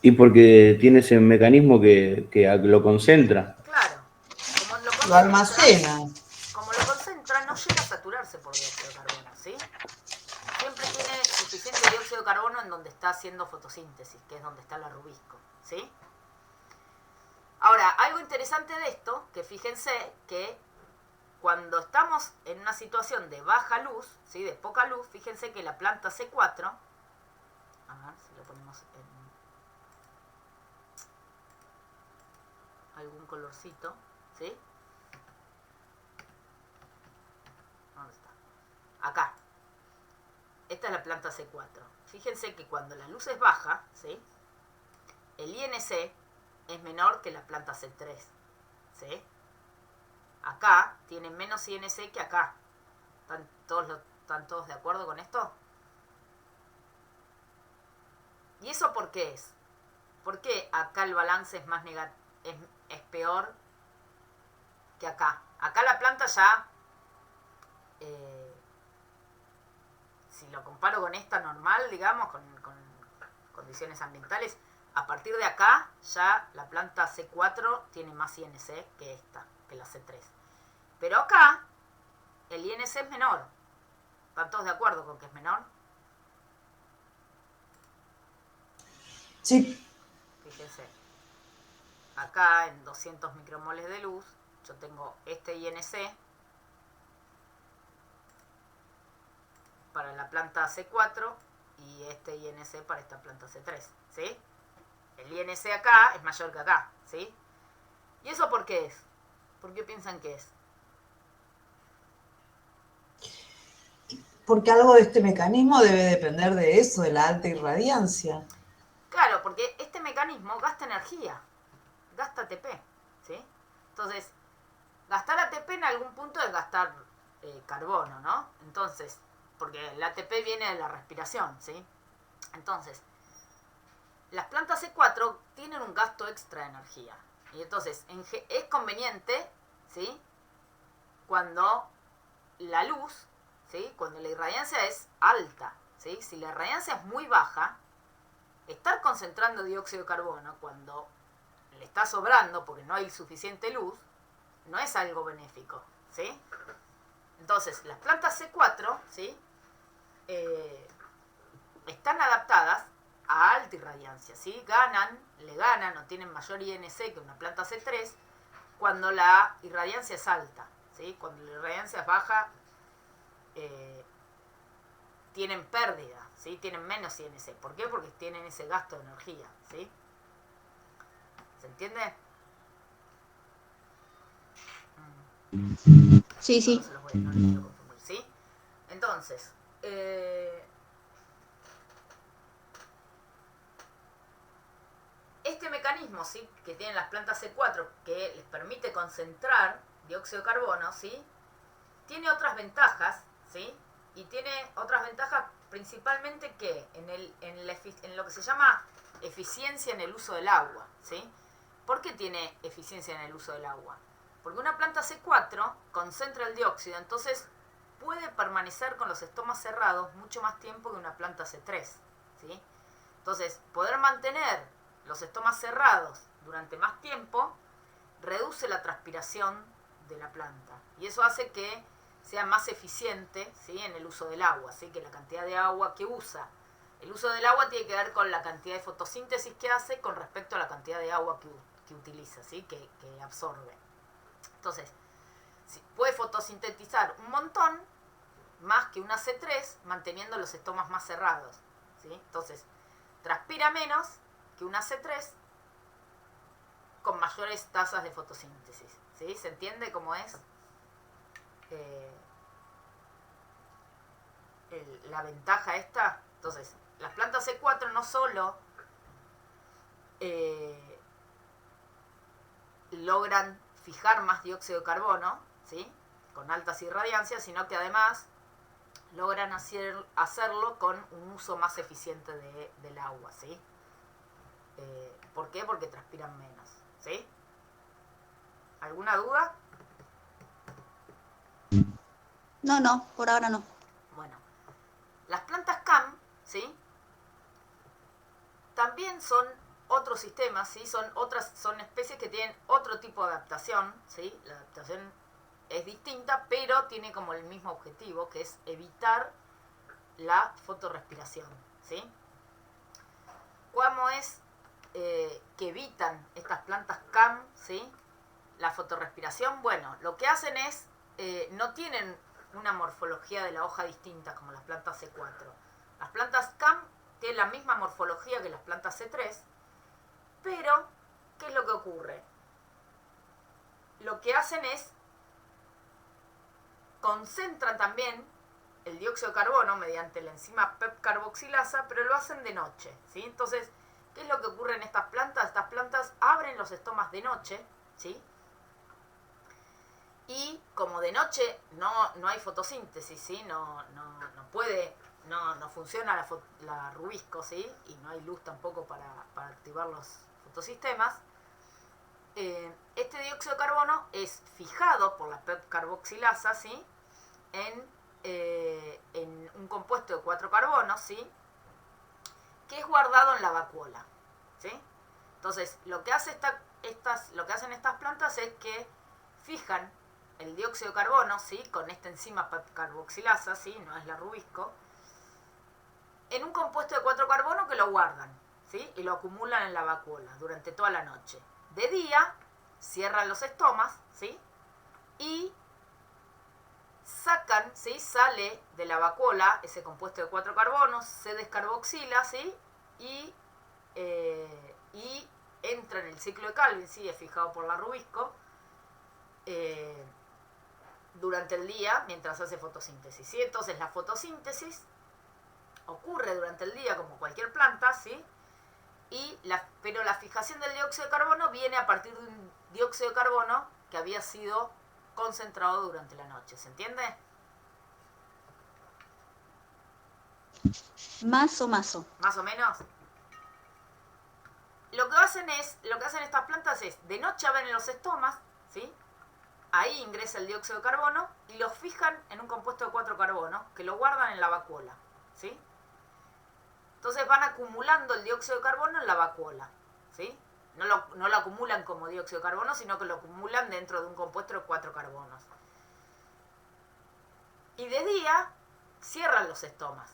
S2: Y porque tiene ese mecanismo que lo concentra.
S1: Claro, como
S4: lo almacena.
S1: como lo concentra, no llega a saturarse por dióxido de carbono, ¿sí? Siempre tiene suficiente dióxido de carbono en donde está haciendo fotosíntesis, que es donde está la rubisco, ¿sí? Ahora, algo interesante de esto, que fíjense que cuando estamos en una situación de baja luz, ¿sí? De poca luz, fíjense que la planta C4, a ver si lo ponemos en algún colorcito, ¿sí? ¿Dónde está? Acá. Esta es la planta C4. Fíjense que cuando la luz es baja, ¿sí? El INC es menor que la planta C3, ¿sí? Acá tiene menos INC que acá. ¿Están todos de acuerdo con esto? ¿Y eso por qué es? ¿Por qué acá el balance es más es peor que acá? Acá la planta ya, si lo comparo con esta normal, digamos, con condiciones ambientales, a partir de acá ya la planta C4 tiene más INC que esta, que la C3. Pero acá el INC es menor. ¿Están todos de acuerdo con que es menor?
S4: Sí,
S1: Fíjense. Acá en 200 micromoles de luz yo tengo este INC para la planta C4 y este INC para esta planta C3, ¿sí? El INC acá es mayor que acá, ¿sí? ¿Y eso por qué es? ¿Por qué piensan que es?
S4: porque algo de este mecanismo debe depender de eso, de la alta irradiancia.
S1: Claro, porque este mecanismo gasta energía, gasta ATP, ¿sí? Entonces, gastar ATP en algún punto es gastar carbono, ¿no? Entonces, porque el ATP viene de la respiración, ¿sí? Entonces, las plantas C4 tienen un gasto extra de energía. Y entonces, es conveniente, ¿sí? Cuando la luz, ¿sí? Cuando la irradiancia es alta, ¿sí? Si la irradiancia es muy baja, estar concentrando dióxido de carbono cuando le está sobrando porque no hay suficiente luz, no es algo benéfico, ¿sí? Entonces, las plantas C4, ¿sí? Están adaptadas a alta irradiancia, ¿sí? Le ganan o tienen mayor INC que una planta C3 cuando la irradiancia es alta, ¿sí? Cuando la irradiancia es baja, tienen pérdida, ¿sí? Tienen menos INC. ¿Por qué? Porque tienen ese gasto de energía, ¿sí? ¿Se entiende?
S5: Sí,
S1: No, no
S5: sí.
S1: se los voy, no les quiero confundir, ¿sí? Entonces, este mecanismo, ¿sí?, que tienen las plantas C4, que les permite concentrar dióxido de carbono, ¿sí?, tiene otras ventajas, ¿sí? Y tiene otras ventajas principalmente que en lo que se llama eficiencia en el uso del agua, ¿sí? ¿Por qué tiene eficiencia en el uso del agua? Porque una planta C4 concentra el dióxido, entonces puede permanecer con los estomas cerrados mucho más tiempo que una planta C3, ¿sí? Entonces, poder mantener los estomas cerrados durante más tiempo reduce la transpiración de la planta. Y eso hace que sea más eficiente, ¿sí?, en el uso del agua, ¿sí?, que la cantidad de agua que usa. El uso del agua tiene que ver con la cantidad de fotosíntesis que hace con respecto a la cantidad de agua que utiliza, ¿sí?, que absorbe. Entonces, puede fotosintetizar un montón más que una C3 manteniendo los estomas más cerrados, ¿sí? Entonces, transpira menos que una C3 con mayores tasas de fotosíntesis, ¿sí? ¿Se entiende cómo es la ventaja esta? Entonces, las plantas C4 no solo logran fijar más dióxido de carbono, ¿sí?, con altas irradiancias, sino que además logran hacerlo con un uso más eficiente del agua, ¿sí? ¿Por qué? Porque transpiran menos, ¿sí? ¿Alguna duda?
S5: No, no, por ahora no.
S1: Bueno, las plantas CAM, ¿sí?, también son otros sistemas, ¿sí? Son especies que tienen otro tipo de adaptación, ¿sí? La adaptación es distinta, pero tiene como el mismo objetivo, que es evitar la fotorrespiración, ¿sí? ¿Cómo es que evitan estas plantas CAM, ¿sí?, la fotorrespiración? Bueno, lo que hacen es, no tienen una morfología de la hoja distinta como las plantas C4. Las plantas CAM tienen la misma morfología que las plantas C3, pero, ¿qué es lo que ocurre? Lo que hacen es, concentran también el dióxido de carbono mediante la enzima PEP carboxilasa, pero lo hacen de noche, ¿sí? Entonces, ¿qué es lo que ocurre en estas plantas? Estas plantas abren los estomas de noche, ¿sí? Y como de noche no hay fotosíntesis, ¿sí? No funciona la rubisco, ¿sí? Y no hay luz tampoco para activar los fotosistemas. Este dióxido de carbono es fijado por la PEP carboxilasa, ¿sí?, en un compuesto de 4 carbonos, ¿sí?, que es guardado en la vacuola, ¿sí? Entonces, lo que hacen estas plantas es que fijan el dióxido de carbono, ¿sí?, con esta enzima PEP carboxilasa, ¿sí?, no es la rubisco, en un compuesto de 4 carbonos que lo guardan, ¿sí?, y lo acumulan en la vacuola durante toda la noche. De día, cierran los estomas, ¿sí?, y sacan, ¿sí?, sale de la vacuola ese compuesto de 4 carbonos, se descarboxila, ¿sí?, y entra en el ciclo de Calvin, ¿sí?, es fijado por la rubisco, durante el día mientras hace fotosíntesis, ¿sí? Entonces la fotosíntesis ocurre durante el día como cualquier planta, ¿sí?, pero la fijación del dióxido de carbono viene a partir de un dióxido de carbono que había sido concentrado durante la noche, ¿se entiende?
S5: Más o más.
S1: Más o menos. Lo que hacen estas plantas es, de noche abren los estomas, ¿sí?, ahí ingresa el dióxido de carbono y los fijan en un compuesto de 4 carbonos que lo guardan en la vacuola, ¿sí? Entonces van acumulando el dióxido de carbono en la vacuola, ¿sí? No lo acumulan como dióxido de carbono, sino que lo acumulan dentro de un compuesto de 4 carbonos. Y de día cierran los estomas.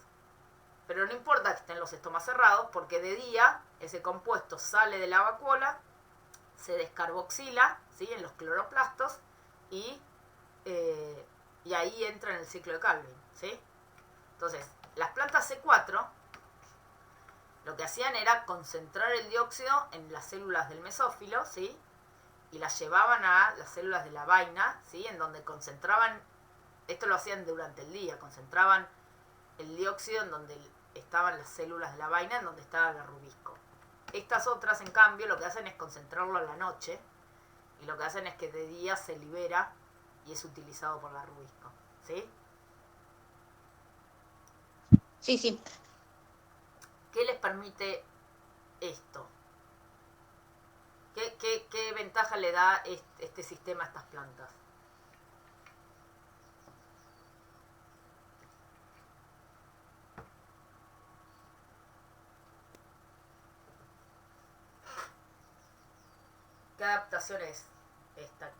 S1: Pero no importa que estén los estomas cerrados, porque de día ese compuesto sale de la vacuola, se descarboxila, ¿sí?, en los cloroplastos, y ahí entra en el ciclo de Calvin, ¿sí? Entonces, Las plantas C4 lo que hacían era concentrar el dióxido en las células del mesófilo, ¿sí? Y las llevaban a las células de la vaina, ¿sí? En donde concentraban, esto lo hacían durante el día, concentraban el dióxido en donde estaban las células de la vaina, en donde estaba el rubisco. Estas otras, en cambio, lo que hacen es concentrarlo a la noche, y lo que hacen es que de día se libera y es utilizado por la rubisco, ¿sí?
S5: Sí, sí.
S1: ¿Qué les permite esto? ¿Qué ventaja le da este sistema a estas plantas? ¿Qué adaptación es esta?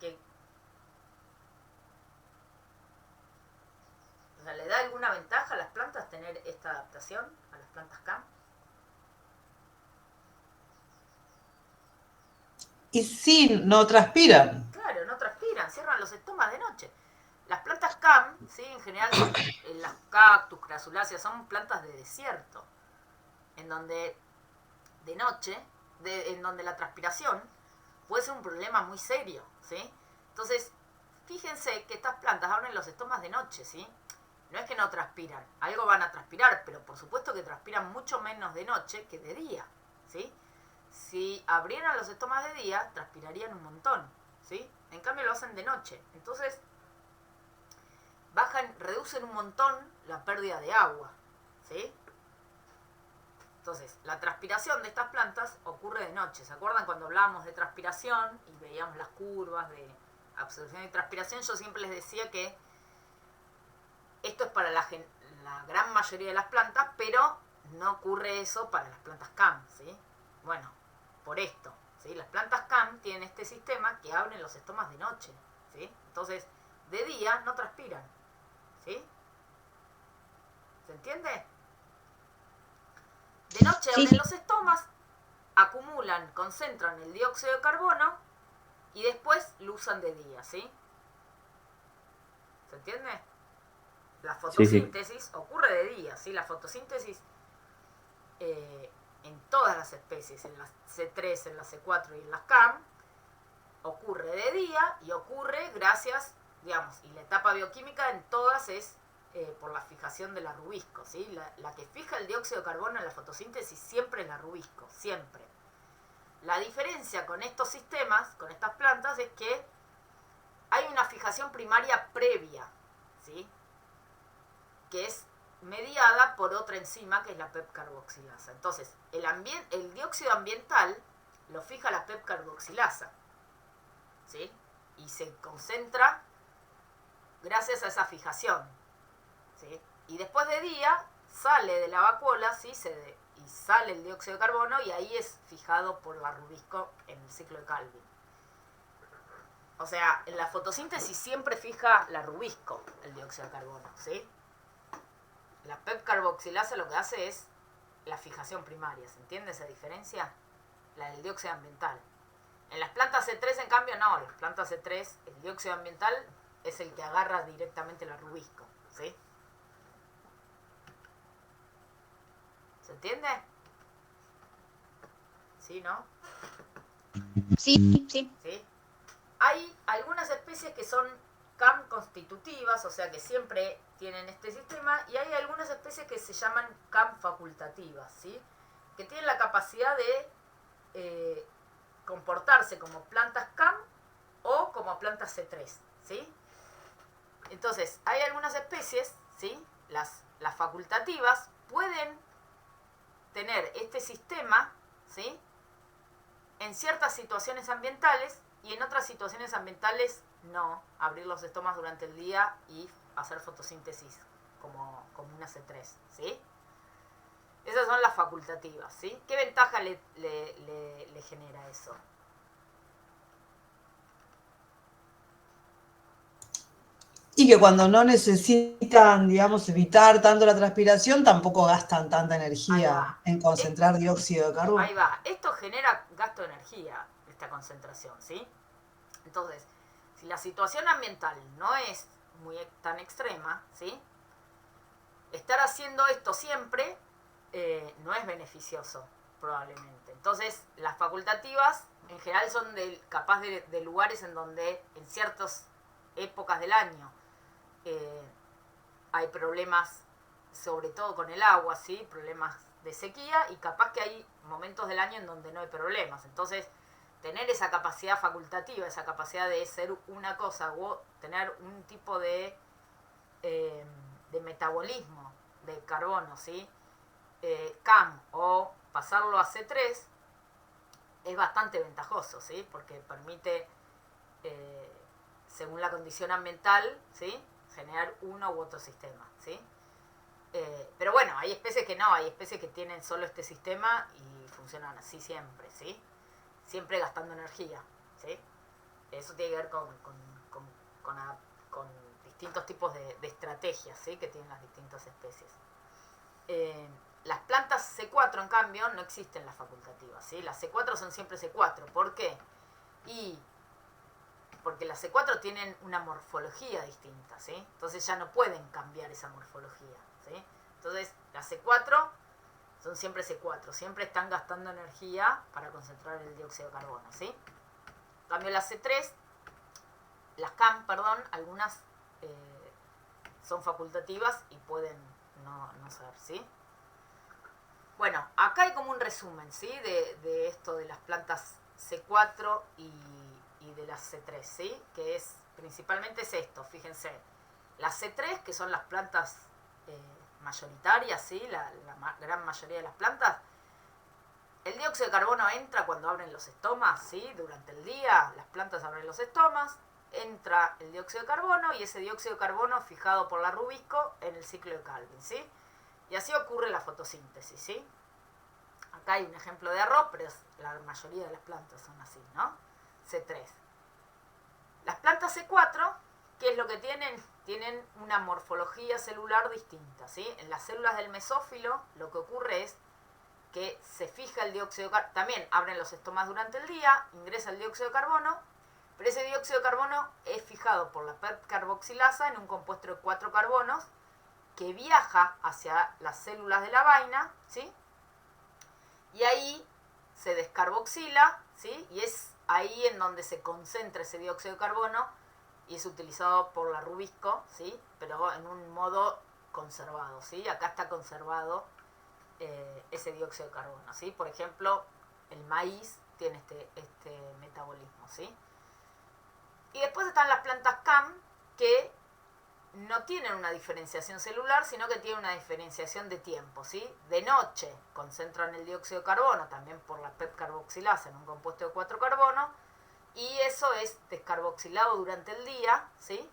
S1: O sea, ¿le da alguna ventaja a las plantas tener esta adaptación, a las plantas CAM?
S4: Y sí, no transpiran.
S1: Claro, no transpiran, cierran los estomas de noche. Las plantas CAM, ¿sí? En general son las cactus, crasuláceas, son plantas de desierto, en donde de noche, en donde la transpiración puede ser un problema muy serio, ¿sí? Entonces, fíjense que estas plantas abren los estomas de noche, ¿sí? No es que no transpiran, algo van a transpirar, pero por supuesto que transpiran mucho menos de noche que de día, ¿sí? Si abrieran los estomas de día, transpirarían un montón, ¿sí? En cambio lo hacen de noche. Entonces, reducen un montón la pérdida de agua, ¿sí? Entonces, la transpiración de estas plantas ocurre de noche. ¿Se acuerdan cuando hablábamos de transpiración y veíamos las curvas de absorción y transpiración? Yo siempre les decía que esto es para la gran mayoría de las plantas, pero no ocurre eso para las plantas CAM, ¿sí? Bueno, por esto, ¿sí? Las plantas CAM tienen este sistema que abren los estomas de noche, ¿sí? Entonces, de día no transpiran, ¿sí? ¿Se entiende? De noche
S5: Sí,
S1: abren
S5: sí.
S1: los estomas, acumulan, concentran el dióxido de carbono y después lo usan de día, ¿sí? ¿Se entiende? La
S2: Sí, sí.
S1: fotosíntesis ocurre de día, ¿sí? La fotosíntesis en todas las especies, en las C3, en las C4 y en las CAM, ocurre de día y ocurre gracias, digamos, y la etapa bioquímica en todas es por la fijación de la rubisco, ¿sí? La que fija el dióxido de carbono en la fotosíntesis siempre es la rubisco, siempre. La diferencia con estos sistemas, con estas plantas, es que hay una fijación primaria previa, ¿sí? Que es mediada por otra enzima que es la PEP carboxilasa. Entonces, el dióxido ambiental lo fija la PEP carboxilasa, ¿sí? Y se concentra gracias a esa fijación, ¿sí? Y después de día sale de la vacuola, ¿sí? Y sale el dióxido de carbono y ahí es fijado por la rubisco en el ciclo de Calvin. O sea, en la fotosíntesis siempre fija la rubisco el dióxido de carbono, ¿sí? La PEP carboxilasa lo que hace es la fijación primaria, ¿se entiende esa diferencia? La del dióxido ambiental. En las plantas C3, en cambio, no. En las plantas C3, el dióxido ambiental es el que agarra directamente la rubisco, ¿sí? ¿Se entiende? ¿Sí, no?
S5: Sí, sí.
S1: ¿Sí? Hay algunas especies que son CAM constitutivas, o sea que siempre tienen este sistema, y hay algunas especies que se llaman CAM facultativas, ¿sí? Que tienen la capacidad de comportarse como plantas CAM o como plantas C3, ¿sí? Entonces, hay algunas especies, ¿sí? Las facultativas pueden tener este sistema, ¿sí? En ciertas situaciones ambientales y en otras situaciones ambientales no, abrir los estomas durante el día y hacer fotosíntesis como una C3, ¿sí? Esas son las facultativas, ¿sí? ¿Qué ventaja le genera eso?
S4: Y que cuando no necesitan, digamos, evitar tanto la transpiración, tampoco gastan tanta
S1: Ahí
S4: energía
S1: va.
S4: en concentrar dióxido de carbono.
S1: Ahí va. Esto genera gasto de energía, esta concentración, ¿sí? Entonces, si la situación ambiental no es tan extrema, ¿sí? estar haciendo esto siempre no es beneficioso, probablemente. Entonces, las facultativas en general son capaz de lugares en donde en ciertas épocas del año hay problemas, sobre todo con el agua, ¿sí? Problemas de sequía, y capaz que hay momentos del año en donde no hay problemas. Entonces, tener esa capacidad facultativa, esa capacidad de ser una cosa o tener un tipo de metabolismo de carbono, ¿sí? CAM o pasarlo a C3 es bastante ventajoso, ¿sí? Porque permite, según la condición ambiental, ¿sí? Generar uno u otro sistema, ¿sí? Pero bueno, hay especies que no, hay especies que tienen solo este sistema y funcionan así siempre, ¿sí? Siempre gastando energía, ¿sí? Eso tiene que ver con distintos tipos de estrategias, ¿sí? Que tienen las distintas especies. Las plantas C4, en cambio, no existen las facultativas, ¿sí? Las C4 son siempre C4. ¿Por qué? Porque las C4 tienen una morfología distinta, ¿sí? Entonces ya no pueden cambiar esa morfología, ¿sí? Entonces las C4 son siempre C4, siempre están gastando energía para concentrar el dióxido de carbono, ¿sí? En cambio las C3, las CAM, perdón, algunas son facultativas y pueden no ser, ¿sí? Bueno, acá hay como un resumen, ¿sí? De esto de las plantas C4 y de las C3, ¿sí? Que es, principalmente es esto, fíjense. Las C3, que son las plantas mayoritarias, ¿sí? La gran mayoría de las plantas. El dióxido de carbono entra cuando abren los estomas, ¿sí? Durante el día las plantas abren los estomas, entra el dióxido de carbono y ese dióxido de carbono fijado por la Rubisco en el ciclo de Calvin, ¿sí? Y así ocurre la fotosíntesis, ¿sí? Acá hay un ejemplo de arroz, pero la mayoría de las plantas son así, ¿no? C3. Las plantas C4, ¿qué es lo que tienen? Tienen una morfología celular distinta, ¿sí? En las células del mesófilo lo que ocurre es que se fija el dióxido de carbono, también abren los estomas durante el día, ingresa el dióxido de carbono, pero ese dióxido de carbono es fijado por la PEP carboxilasa en un compuesto de 4 carbonos que viaja hacia las células de la vaina, ¿sí? Y ahí se descarboxila, ¿sí? Y es ahí en donde se concentra ese dióxido de carbono y es utilizado por la Rubisco, ¿sí? Pero en un modo conservado, ¿sí? Acá está conservado ese dióxido de carbono, ¿sí? Por ejemplo, el maíz tiene este metabolismo, ¿sí? Y después están las plantas CAM, que no tienen una diferenciación celular, sino que tienen una diferenciación de tiempo, ¿sí? De noche concentran el dióxido de carbono, también por la PEP carboxilasa, en un compuesto de 4 carbonos, y eso es descarboxilado durante el día, ¿sí?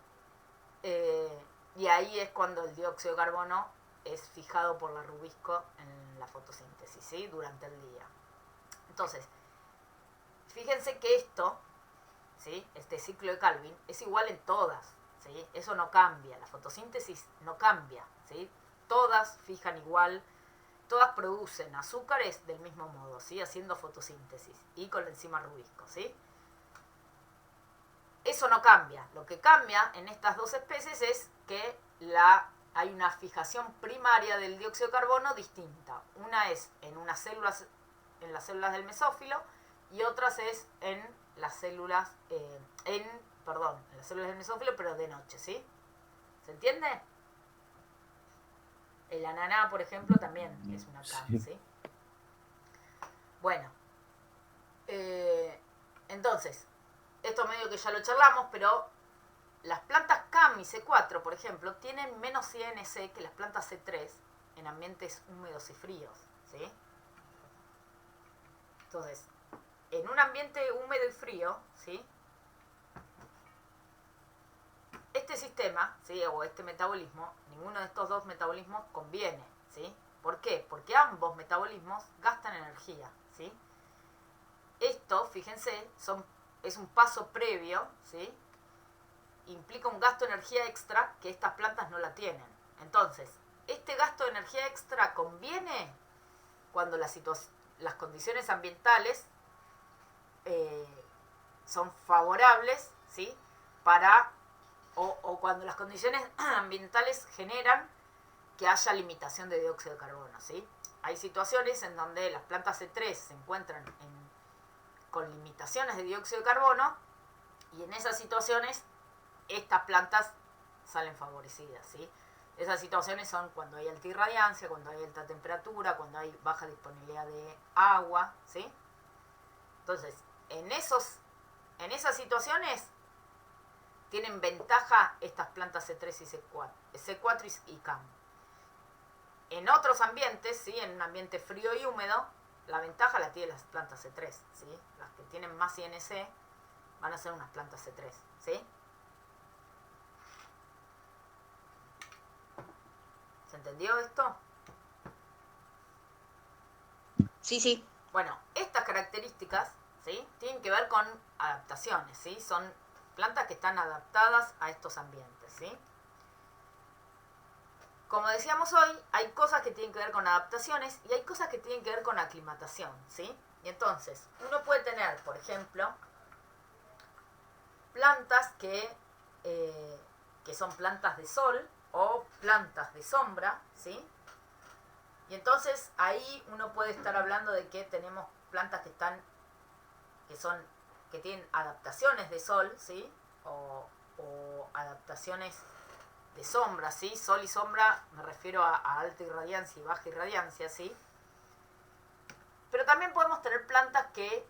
S1: Y ahí es cuando el dióxido de carbono es fijado por la Rubisco en la fotosíntesis, ¿sí? Durante el día. Entonces, fíjense que esto, ¿sí? Este ciclo de Calvin es igual en todas, ¿sí? Eso no cambia, la fotosíntesis no cambia, ¿sí? Todas fijan igual, todas producen azúcares del mismo modo, ¿sí? Haciendo fotosíntesis y con la enzima Rubisco, ¿sí? Eso no cambia. Lo que cambia en estas dos especies es que hay una fijación primaria del dióxido de carbono distinta. Una es en las células del mesófilo y otras es en las células en las células del mesófilo, pero de noche, ¿sí? ¿Se entiende? El ananá, por ejemplo, también es una CAM, ¿sí? Bueno, entonces, esto medio que ya lo charlamos, pero las plantas CAM y C4, por ejemplo, tienen menos INC que las plantas C3 en ambientes húmedos y fríos, ¿sí? Entonces, en un ambiente húmedo y frío, ¿sí? Este sistema, ¿sí? O este metabolismo, ninguno de estos dos metabolismos conviene, ¿sí? ¿Por qué? Porque ambos metabolismos gastan energía, ¿sí? Esto, fíjense, es un paso previo, ¿sí? Implica un gasto de energía extra que estas plantas no la tienen. Entonces, este gasto de energía extra conviene cuando las condiciones ambientales son favorables, ¿sí? O cuando las condiciones ambientales generan que haya limitación de dióxido de carbono, ¿sí? Hay situaciones en donde las plantas C3 se encuentran con limitaciones de dióxido de carbono y en esas situaciones estas plantas salen favorecidas, ¿sí? Esas situaciones son cuando hay alta irradiancia, cuando hay alta temperatura, cuando hay baja disponibilidad de agua, ¿sí? Entonces, en esas situaciones tienen ventaja estas plantas C3 y C4 y CAM. En otros ambientes, ¿sí? En un ambiente frío y húmedo, la ventaja la tienen las plantas C3, ¿sí? Las que tienen más INC van a ser unas plantas C3, ¿sí? ¿Se entendió esto?
S5: Sí, sí.
S1: Bueno, estas características, ¿sí? Tienen que ver con adaptaciones, ¿sí? Son plantas que están adaptadas a estos ambientes, ¿sí? Como decíamos hoy, hay cosas que tienen que ver con adaptaciones y hay cosas que tienen que ver con aclimatación, ¿sí? Y entonces, uno puede tener, por ejemplo, plantas que son plantas de sol o plantas de sombra, ¿sí? Y entonces ahí uno puede estar hablando de que tenemos plantas que tienen adaptaciones de sol, ¿sí? O adaptaciones de sombra, ¿sí? Sol y sombra me refiero a alta irradiancia y baja irradiancia, ¿sí? Pero también podemos tener plantas que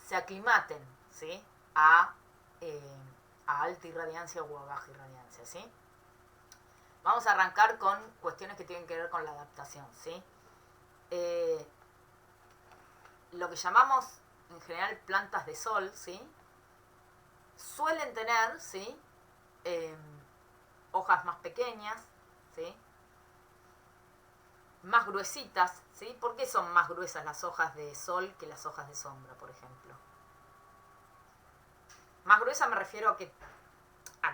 S1: se aclimaten, ¿sí? A alta irradiancia o a baja irradiancia, ¿sí? Vamos a arrancar con cuestiones que tienen que ver con la adaptación, ¿sí? Lo que llamamos en general plantas de sol, ¿sí? Suelen tener, ¿sí? Hojas más pequeñas, ¿sí? Más gruesitas, ¿sí? ¿Por qué son más gruesas las hojas de sol que las hojas de sombra, por ejemplo? Más gruesas me refiero a que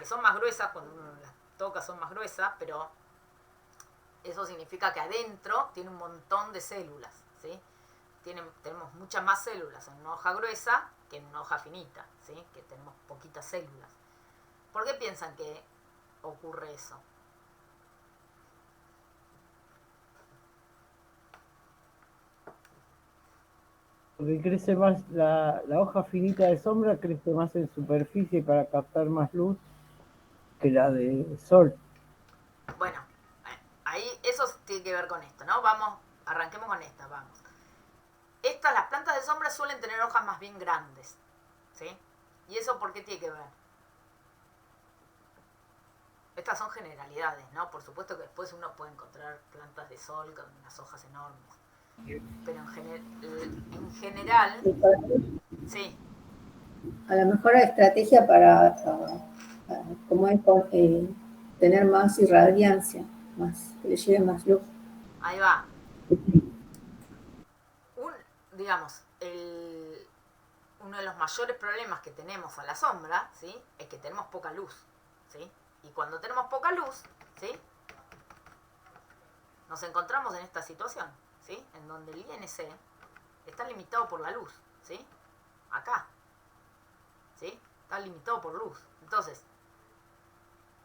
S1: son más gruesas, cuando uno las toca son más gruesas, pero eso significa que adentro tiene un montón de células, ¿sí? Tenemos muchas más células en una hoja gruesa que en una hoja finita, ¿sí? Que tenemos poquitas células. ¿Por qué piensan que ocurre eso?
S3: Porque crece más, la hoja finita de sombra crece más en superficie para captar más luz que la de sol.
S1: Bueno, ahí eso tiene que ver con esto, ¿no? Arranquemos con esta, vamos. Las plantas de sombra suelen tener hojas más bien grandes, ¿sí? ¿Y eso por qué tiene que ver? Estas son generalidades, ¿no? Por supuesto que después uno puede encontrar plantas de sol con unas hojas enormes. Pero en general, sí.
S6: A lo mejor la estrategia para como es tener más irradiancia, que le lleve más luz.
S1: Ahí va. Uno de los mayores problemas que tenemos a la sombra, ¿sí? Es que tenemos poca luz, ¿sí? Y cuando tenemos poca luz, ¿sí? Nos encontramos en esta situación, ¿sí? En donde el INC está limitado por la luz, ¿sí? Acá, ¿sí? Está limitado por luz. Entonces,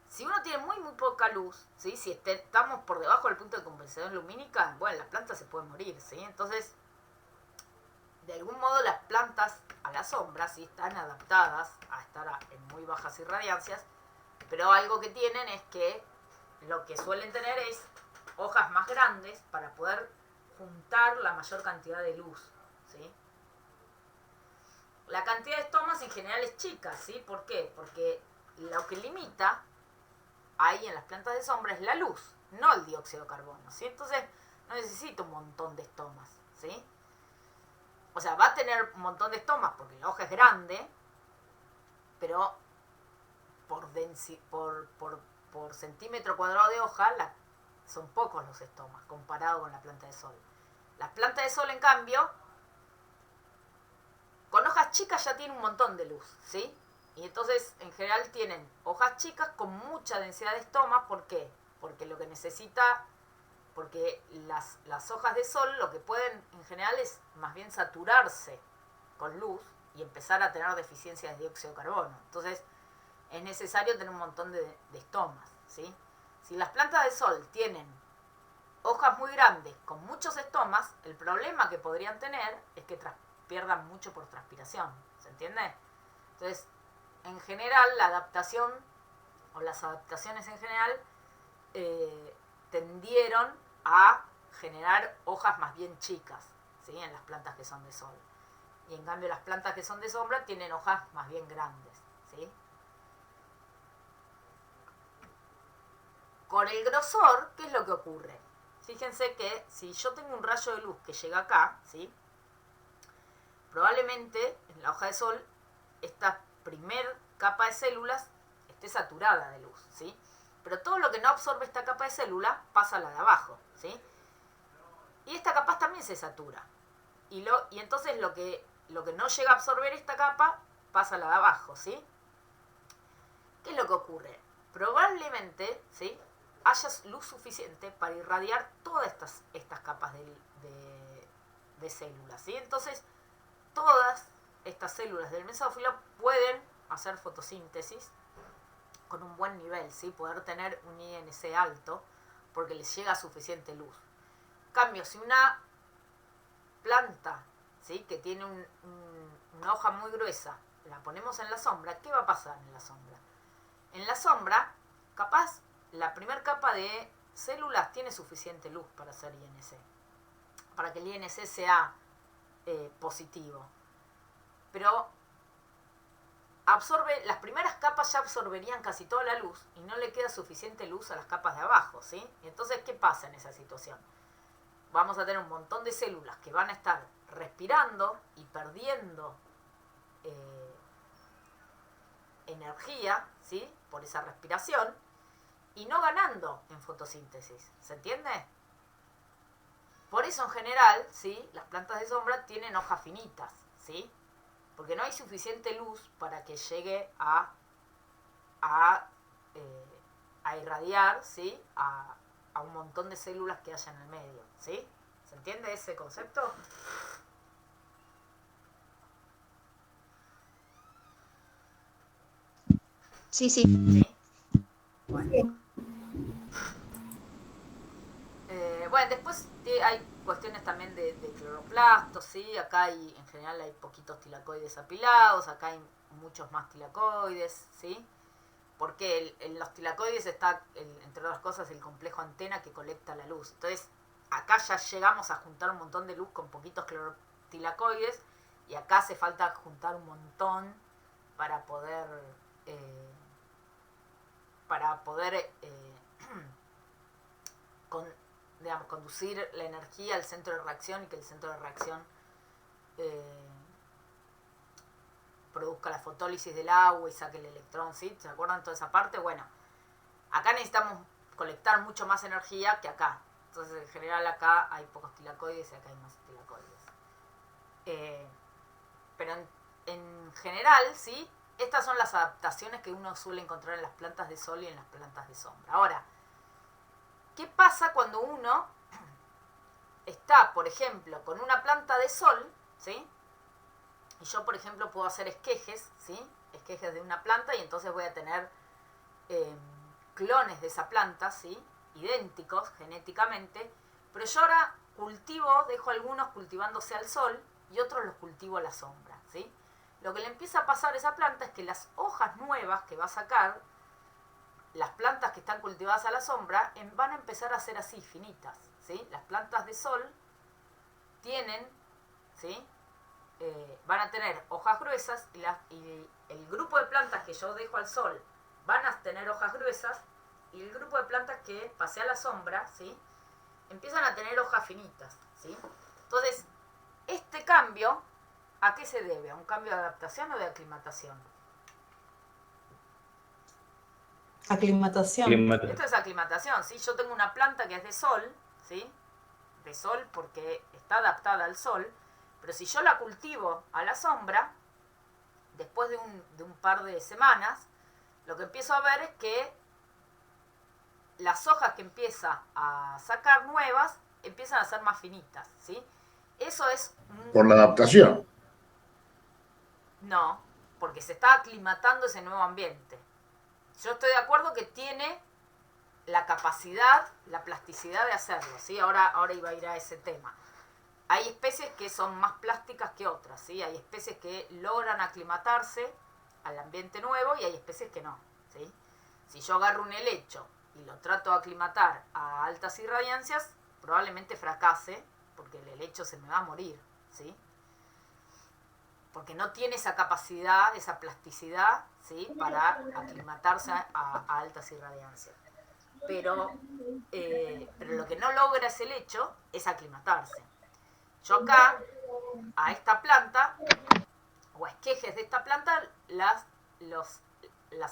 S1: si uno tiene muy poca luz, ¿sí? Si estamos por debajo del punto de compensación lumínica, bueno, las plantas se pueden morir, ¿sí? Entonces, de algún modo las plantas a la sombra sí están adaptadas a estar en muy bajas irradiancias, pero algo que tienen es que lo que suelen tener es hojas más grandes para poder juntar la mayor cantidad de luz, ¿sí? La cantidad de estomas en general es chica, ¿sí? ¿Por qué? Porque lo que limita ahí en las plantas de sombra es la luz, no el dióxido de carbono, ¿sí? Entonces no necesita un montón de estomas, ¿sí? O sea, va a tener un montón de estomas porque la hoja es grande, pero por centímetro cuadrado de hoja son pocos los estomas comparado con la planta de sol. La planta de sol, en cambio, con hojas chicas ya tiene un montón de luz, ¿sí? Y entonces, en general, tienen hojas chicas con mucha densidad de estomas. ¿Por qué? Porque lo que necesita... Porque las hojas de sol lo que pueden en general es más bien saturarse con luz y empezar a tener deficiencia de dióxido de carbono. Entonces es necesario tener un montón de estomas, ¿sí? Si las plantas de sol tienen hojas muy grandes con muchos estomas, el problema que podrían tener es que pierdan mucho por transpiración, ¿se entiende? Entonces, en general, la adaptación, o las adaptaciones en general, tendieron a generar hojas más bien chicas, ¿sí? En las plantas que son de sol. Y en cambio las plantas que son de sombra tienen hojas más bien grandes, ¿sí? Con el grosor, ¿qué es lo que ocurre? Fíjense que si yo tengo un rayo de luz que llega acá, ¿sí? Probablemente en la hoja de sol esta primer capa de células esté saturada de luz, ¿sí? Pero todo lo que no absorbe esta capa de célula pasa a la de abajo, ¿sí? Y esta capa también se satura. Y entonces lo que no llega a absorber esta capa pasa a la de abajo, ¿sí? ¿Qué es lo que ocurre? Probablemente, ¿sí?, haya luz suficiente para irradiar todas estas capas de células, ¿sí? Entonces, todas estas células del mesófilo pueden hacer fotosíntesis con un buen nivel, ¿sí? Poder tener un INC alto porque les llega suficiente luz. En cambio, si una planta, ¿sí?, que tiene una hoja muy gruesa, la ponemos en la sombra, ¿qué va a pasar en la sombra? En la sombra, capaz, la primera capa de células tiene suficiente luz para hacer INC, para que el INC sea positivo. Pero las primeras capas ya absorberían casi toda la luz y no le queda suficiente luz a las capas de abajo, ¿sí? Y entonces, ¿qué pasa en esa situación? Vamos a tener un montón de células que van a estar respirando y perdiendo energía, ¿sí?, por esa respiración, y no ganando en fotosíntesis, ¿se entiende? Por eso en general, ¿sí?, las plantas de sombra tienen hojas finitas, ¿sí?, porque no hay suficiente luz para que llegue a irradiar, ¿sí?, a un montón de células que haya en el medio, ¿sí? ¿Se entiende ese concepto?
S5: Sí, sí.
S1: Sí.
S6: Bueno,
S1: Bueno, después hay cuestiones también de cloroplastos, ¿sí? Acá en general hay poquitos tilacoides apilados, acá hay muchos más tilacoides, ¿sí? Porque en los tilacoides está, entre otras cosas, el complejo antena que colecta la luz. Entonces, acá ya llegamos a juntar un montón de luz con poquitos tilacoides, y acá hace falta juntar un montón para poder conducir la energía al centro de reacción y que el centro de reacción produzca la fotólisis del agua y saque el electrón, ¿sí? ¿Se acuerdan toda esa parte? Bueno, acá necesitamos colectar mucho más energía que acá. Entonces, en general, acá hay pocos tilacoides y acá hay más tilacoides. Pero en general, ¿sí?, estas son las adaptaciones que uno suele encontrar en las plantas de sol y en las plantas de sombra. Ahora, ¿qué pasa cuando uno está, por ejemplo, con una planta de sol, ¿sí? Y yo, por ejemplo, puedo hacer esquejes, ¿sí? Esquejes de una planta, y entonces voy a tener clones de esa planta, ¿sí?, idénticos genéticamente, pero yo ahora dejo algunos cultivándose al sol y otros los cultivo a la sombra, ¿sí? Lo que le empieza a pasar a esa planta es que las hojas nuevas que va a sacar, las plantas que están cultivadas a la sombra, van a empezar a ser así, finitas, ¿sí? Las plantas de sol tienen, ¿sí?, van a tener hojas gruesas, y el grupo de plantas que yo dejo al sol van a tener hojas gruesas, y el grupo de plantas que pasé a la sombra, ¿sí?, empiezan a tener hojas finitas, ¿sí? Entonces, este cambio, ¿a qué se debe? ¿A un cambio de adaptación o de aclimatación?
S4: Aclimatación.
S1: Esto es aclimatación, ¿sí? Yo tengo una planta que es de sol, ¿sí? De sol porque está adaptada al sol, pero si yo la cultivo a la sombra, después de un par de semanas, lo que empiezo a ver es que las hojas que empieza a sacar nuevas empiezan a ser más finitas, ¿sí? Eso es
S7: Por la adaptación.
S1: No, porque se está aclimatando ese nuevo ambiente. Yo estoy de acuerdo que tiene la capacidad, la plasticidad de hacerlo, ¿sí? Ahora iba a ir a ese tema. Hay especies que son más plásticas que otras, ¿sí? Hay especies que logran aclimatarse al ambiente nuevo y hay especies que no, ¿sí? Si yo agarro un helecho y lo trato de aclimatar a altas irradiancias, probablemente fracase, porque el helecho se me va a morir, ¿sí? Porque no tiene esa capacidad, esa plasticidad, ¿sí? Para aclimatarse a altas irradiancias. Pero lo que no logra ese helecho es aclimatarse. Yo acá, a esta planta, o a esquejes de esta planta, las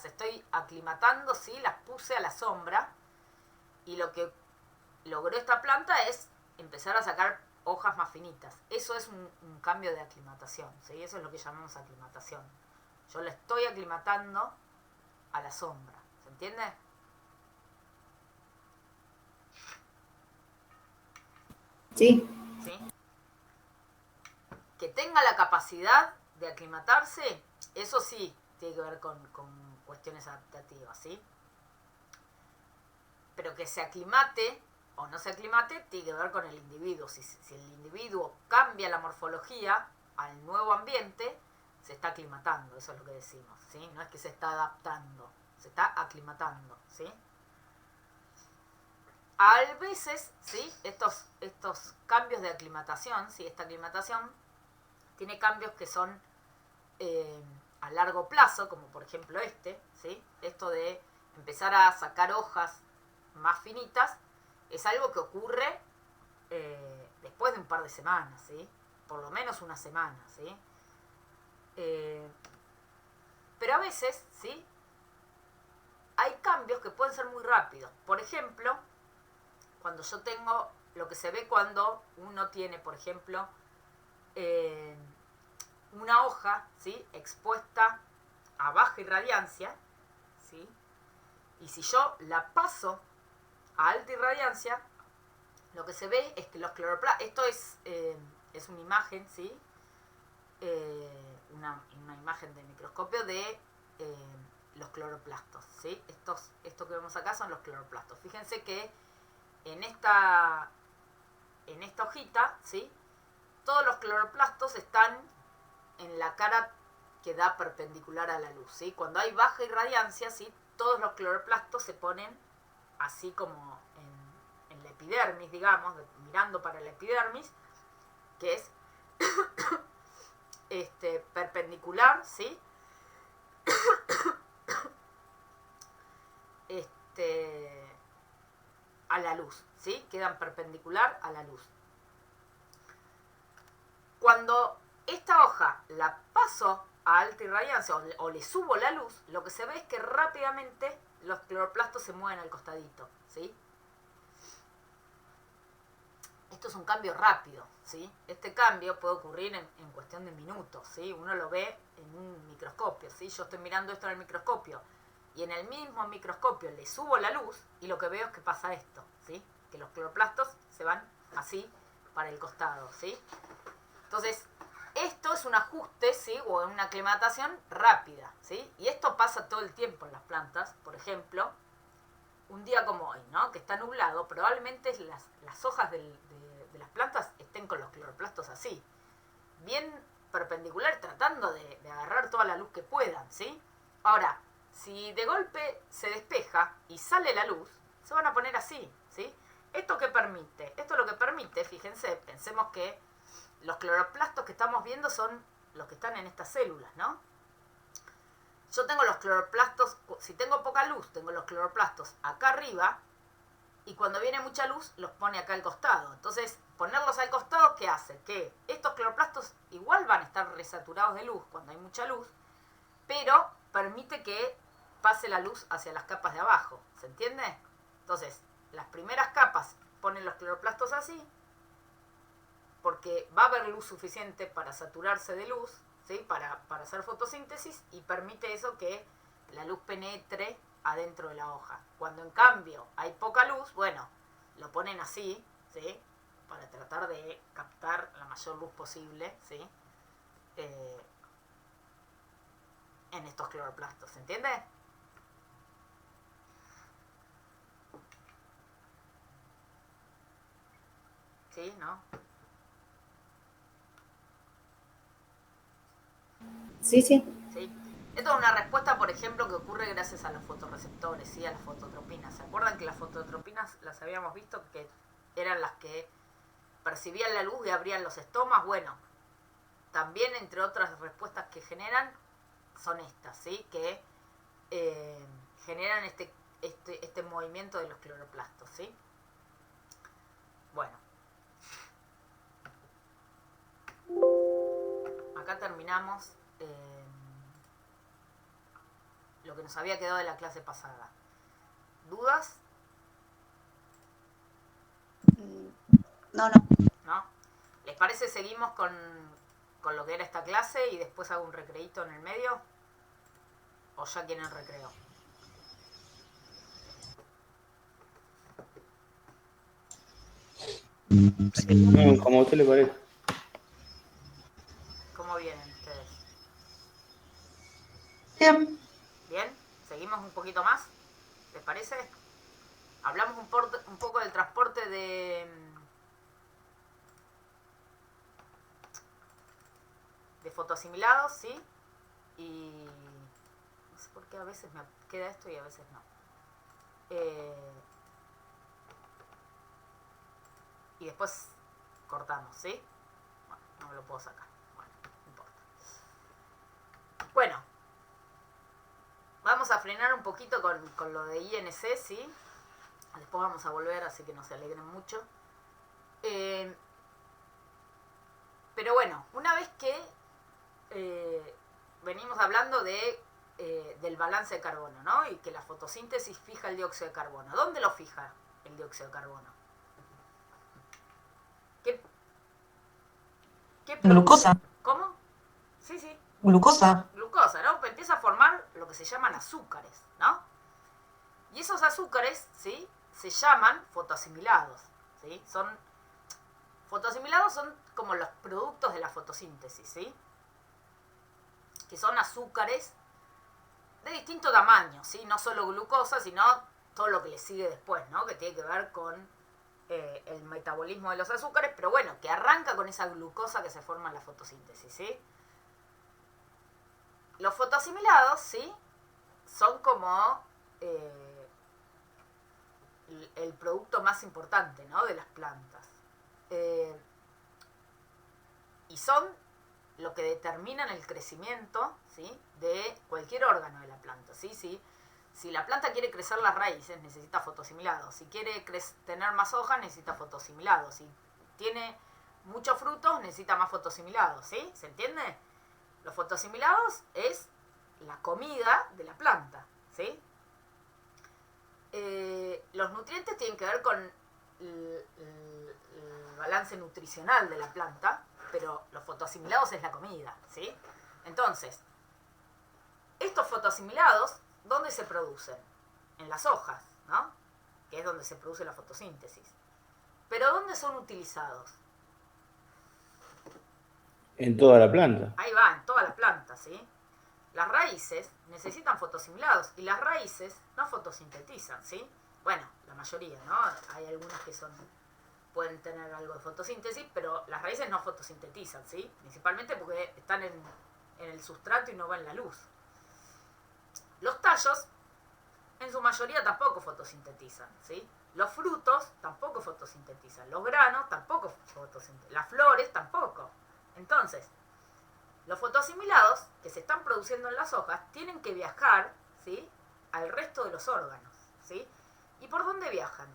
S1: estoy aclimatando, ¿sí? Las puse a la sombra, y lo que logró esta planta es empezar a sacar hojas más finitas. Eso es un cambio de aclimatación, ¿sí? Eso es lo que llamamos aclimatación. Yo la estoy aclimatando a la sombra, ¿se entiende?
S6: Sí,
S1: ¿Sí? Que tenga la capacidad de aclimatarse, eso sí tiene que ver con cuestiones adaptativas, ¿sí? Pero que se aclimate o no se aclimate tiene que ver con el individuo. Si el individuo cambia la morfología al nuevo ambiente, se está aclimatando, eso es lo que decimos, ¿sí? No es que se está adaptando, se está aclimatando, ¿sí? A veces, ¿sí? Estos cambios de aclimatación, ¿sí? Esta aclimatación tiene cambios que son a largo plazo, como por ejemplo ¿sí? Esto de empezar a sacar hojas más finitas, es algo que ocurre después de un par de semanas, ¿sí? Por lo menos una semana, ¿sí? Pero a veces, ¿sí? Hay cambios que pueden ser muy rápidos. Por ejemplo, cuando yo tengo lo que se ve cuando uno tiene, por ejemplo, una hoja, ¿sí? Expuesta a baja irradiancia, ¿sí? Y si yo la paso a alta irradiancia, lo que se ve es que los cloroplastos, esto es una imagen, ¿sí? Una imagen de microscopio de los cloroplastos, ¿sí? Esto que vemos acá son los cloroplastos. Fíjense que en esta hojita, ¿sí? Todos los cloroplastos están en la cara que da perpendicular a la luz, ¿sí? Cuando hay baja irradiancia, ¿sí? Todos los cloroplastos se ponen así como en la epidermis, digamos, mirando para la epidermis, que es perpendicular, ¿sí? A la luz, ¿sí? Quedan perpendicular a la luz. Cuando esta hoja la paso a alta irradiancia o le subo la luz, lo que se ve es que rápidamente los cloroplastos se mueven al costadito, ¿sí? Esto es un cambio rápido, ¿sí? Este cambio puede ocurrir en cuestión de minutos, ¿sí? Uno lo ve en un microscopio, ¿sí? Yo estoy mirando esto en el microscopio y en el mismo microscopio le subo la luz y lo que veo es que pasa esto, ¿sí? Que los cloroplastos se van así para el costado, ¿sí? Entonces, esto es un ajuste, ¿sí? O una aclimatación rápida, ¿sí? Y esto pasa todo el tiempo en las plantas. Por ejemplo, un día como hoy, ¿no? Que está nublado, probablemente las hojas de las plantas estén con los cloroplastos así, bien perpendicular, tratando de agarrar toda la luz que puedan, ¿sí? Ahora, si de golpe se despeja y sale la luz, se van a poner así, ¿sí? ¿Esto qué permite? Esto lo que permite, fíjense, pensemos que los cloroplastos que estamos viendo son los que están en estas células, ¿no? Yo tengo los cloroplastos, si tengo poca luz, tengo los cloroplastos acá arriba, y cuando viene mucha luz, los pone acá al costado. Entonces, ponerlos al costado, ¿qué hace? Que estos cloroplastos igual van a estar resaturados de luz cuando hay mucha luz, pero permite que pase la luz hacia las capas de abajo, ¿se entiende? Entonces, las primeras capas ponen los cloroplastos así, porque va a haber luz suficiente para saturarse de luz, ¿sí? Para hacer fotosíntesis, y permite eso que la luz penetre adentro de la hoja. Cuando en cambio hay poca luz, bueno, lo ponen así, ¿sí? Para tratar de captar la mayor luz posible, ¿sí? En estos cloroplastos, ¿se entiende? ¿Sí? ¿No?
S6: Sí, sí.
S1: ¿Sí? Esto es una respuesta, por ejemplo, que ocurre gracias a los fotorreceptores, ¿sí? A las fototropinas. ¿Se acuerdan que las fototropinas las habíamos visto que eran las que percibían la luz y abrían los estomas? Bueno, también entre otras respuestas que generan son estas, ¿sí? Que generan este movimiento de los cloroplastos, ¿sí? Bueno. Acá terminamos lo que nos había quedado de la clase pasada. ¿Dudas?
S5: No.
S1: ¿No? ¿Les parece seguimos con lo que era esta clase y después hago un recreíto en el medio? ¿O ya quieren recreo?
S2: No, como a usted le parece.
S1: ¿Cómo vienen ustedes?
S4: Bien.
S1: ¿Bien? ¿Seguimos un poquito más? ¿Les parece? Hablamos un poco del transporte de fotoasimilados, ¿sí? Y no sé por qué a veces me queda esto y a veces no. Y después cortamos, ¿sí? Bueno, no me lo puedo sacar. Bueno, no importa. Bueno, vamos a frenar un poquito con lo de INC, ¿sí? Después vamos a volver, así que no se alegren mucho. Pero bueno, una vez que venimos hablando del balance de carbono, ¿no? Y que la fotosíntesis fija el dióxido de carbono. ¿Dónde lo fija el dióxido de carbono? ¿Qué
S4: Glucosa.
S1: ¿Cómo? Sí, sí.
S4: Glucosa.
S1: Glucosa, ¿no? Pues empieza a formar lo que se llaman azúcares, ¿no? Y esos azúcares, ¿sí? Se llaman fotoasimilados, ¿sí? Fotoasimilados son como los productos de la fotosíntesis, ¿sí? Que son azúcares de distinto tamaño, ¿sí? No solo glucosa, sino todo lo que le sigue después, ¿no? Que tiene que ver con el metabolismo de los azúcares, pero bueno, que arranca con esa glucosa que se forma en la fotosíntesis, ¿sí? Los fotoasimilados, ¿sí? Son como el producto más importante, ¿no? De las plantas. Y son lo que determinan el crecimiento, ¿sí? De cualquier órgano de la planta, ¿sí? Si la planta quiere crecer las raíces, necesita fotoasimilados. Si quiere tener más hojas, necesita fotoasimilados. Si tiene muchos frutos, necesita más fotoasimilados, ¿sí? ¿Se entiende? Los fotoasimilados es la comida de la planta, ¿sí? Los nutrientes tienen que ver con el balance nutricional de la planta, pero los fotoasimilados es la comida, ¿sí? Entonces, estos fotoasimilados, ¿dónde se producen? En las hojas, ¿no? Que es donde se produce la fotosíntesis. Pero ¿dónde son utilizados?
S2: En toda la planta.
S1: Ahí va, en todas las plantas, ¿sí? Las raíces necesitan fotoasimilados y las raíces no fotosintetizan, ¿sí? Bueno, la mayoría, ¿no? Hay algunas que pueden tener algo de fotosíntesis, pero las raíces no fotosintetizan, ¿sí? Principalmente porque están en el sustrato y no ven la luz. Los tallos, en su mayoría, tampoco fotosintetizan, ¿sí? Los frutos tampoco fotosintetizan. Los granos tampoco fotosintetizan. Las flores tampoco. Entonces, los fotoasimilados que se están produciendo en las hojas tienen que viajar, ¿sí? Al resto de los órganos, ¿sí? ¿Y por dónde viajan?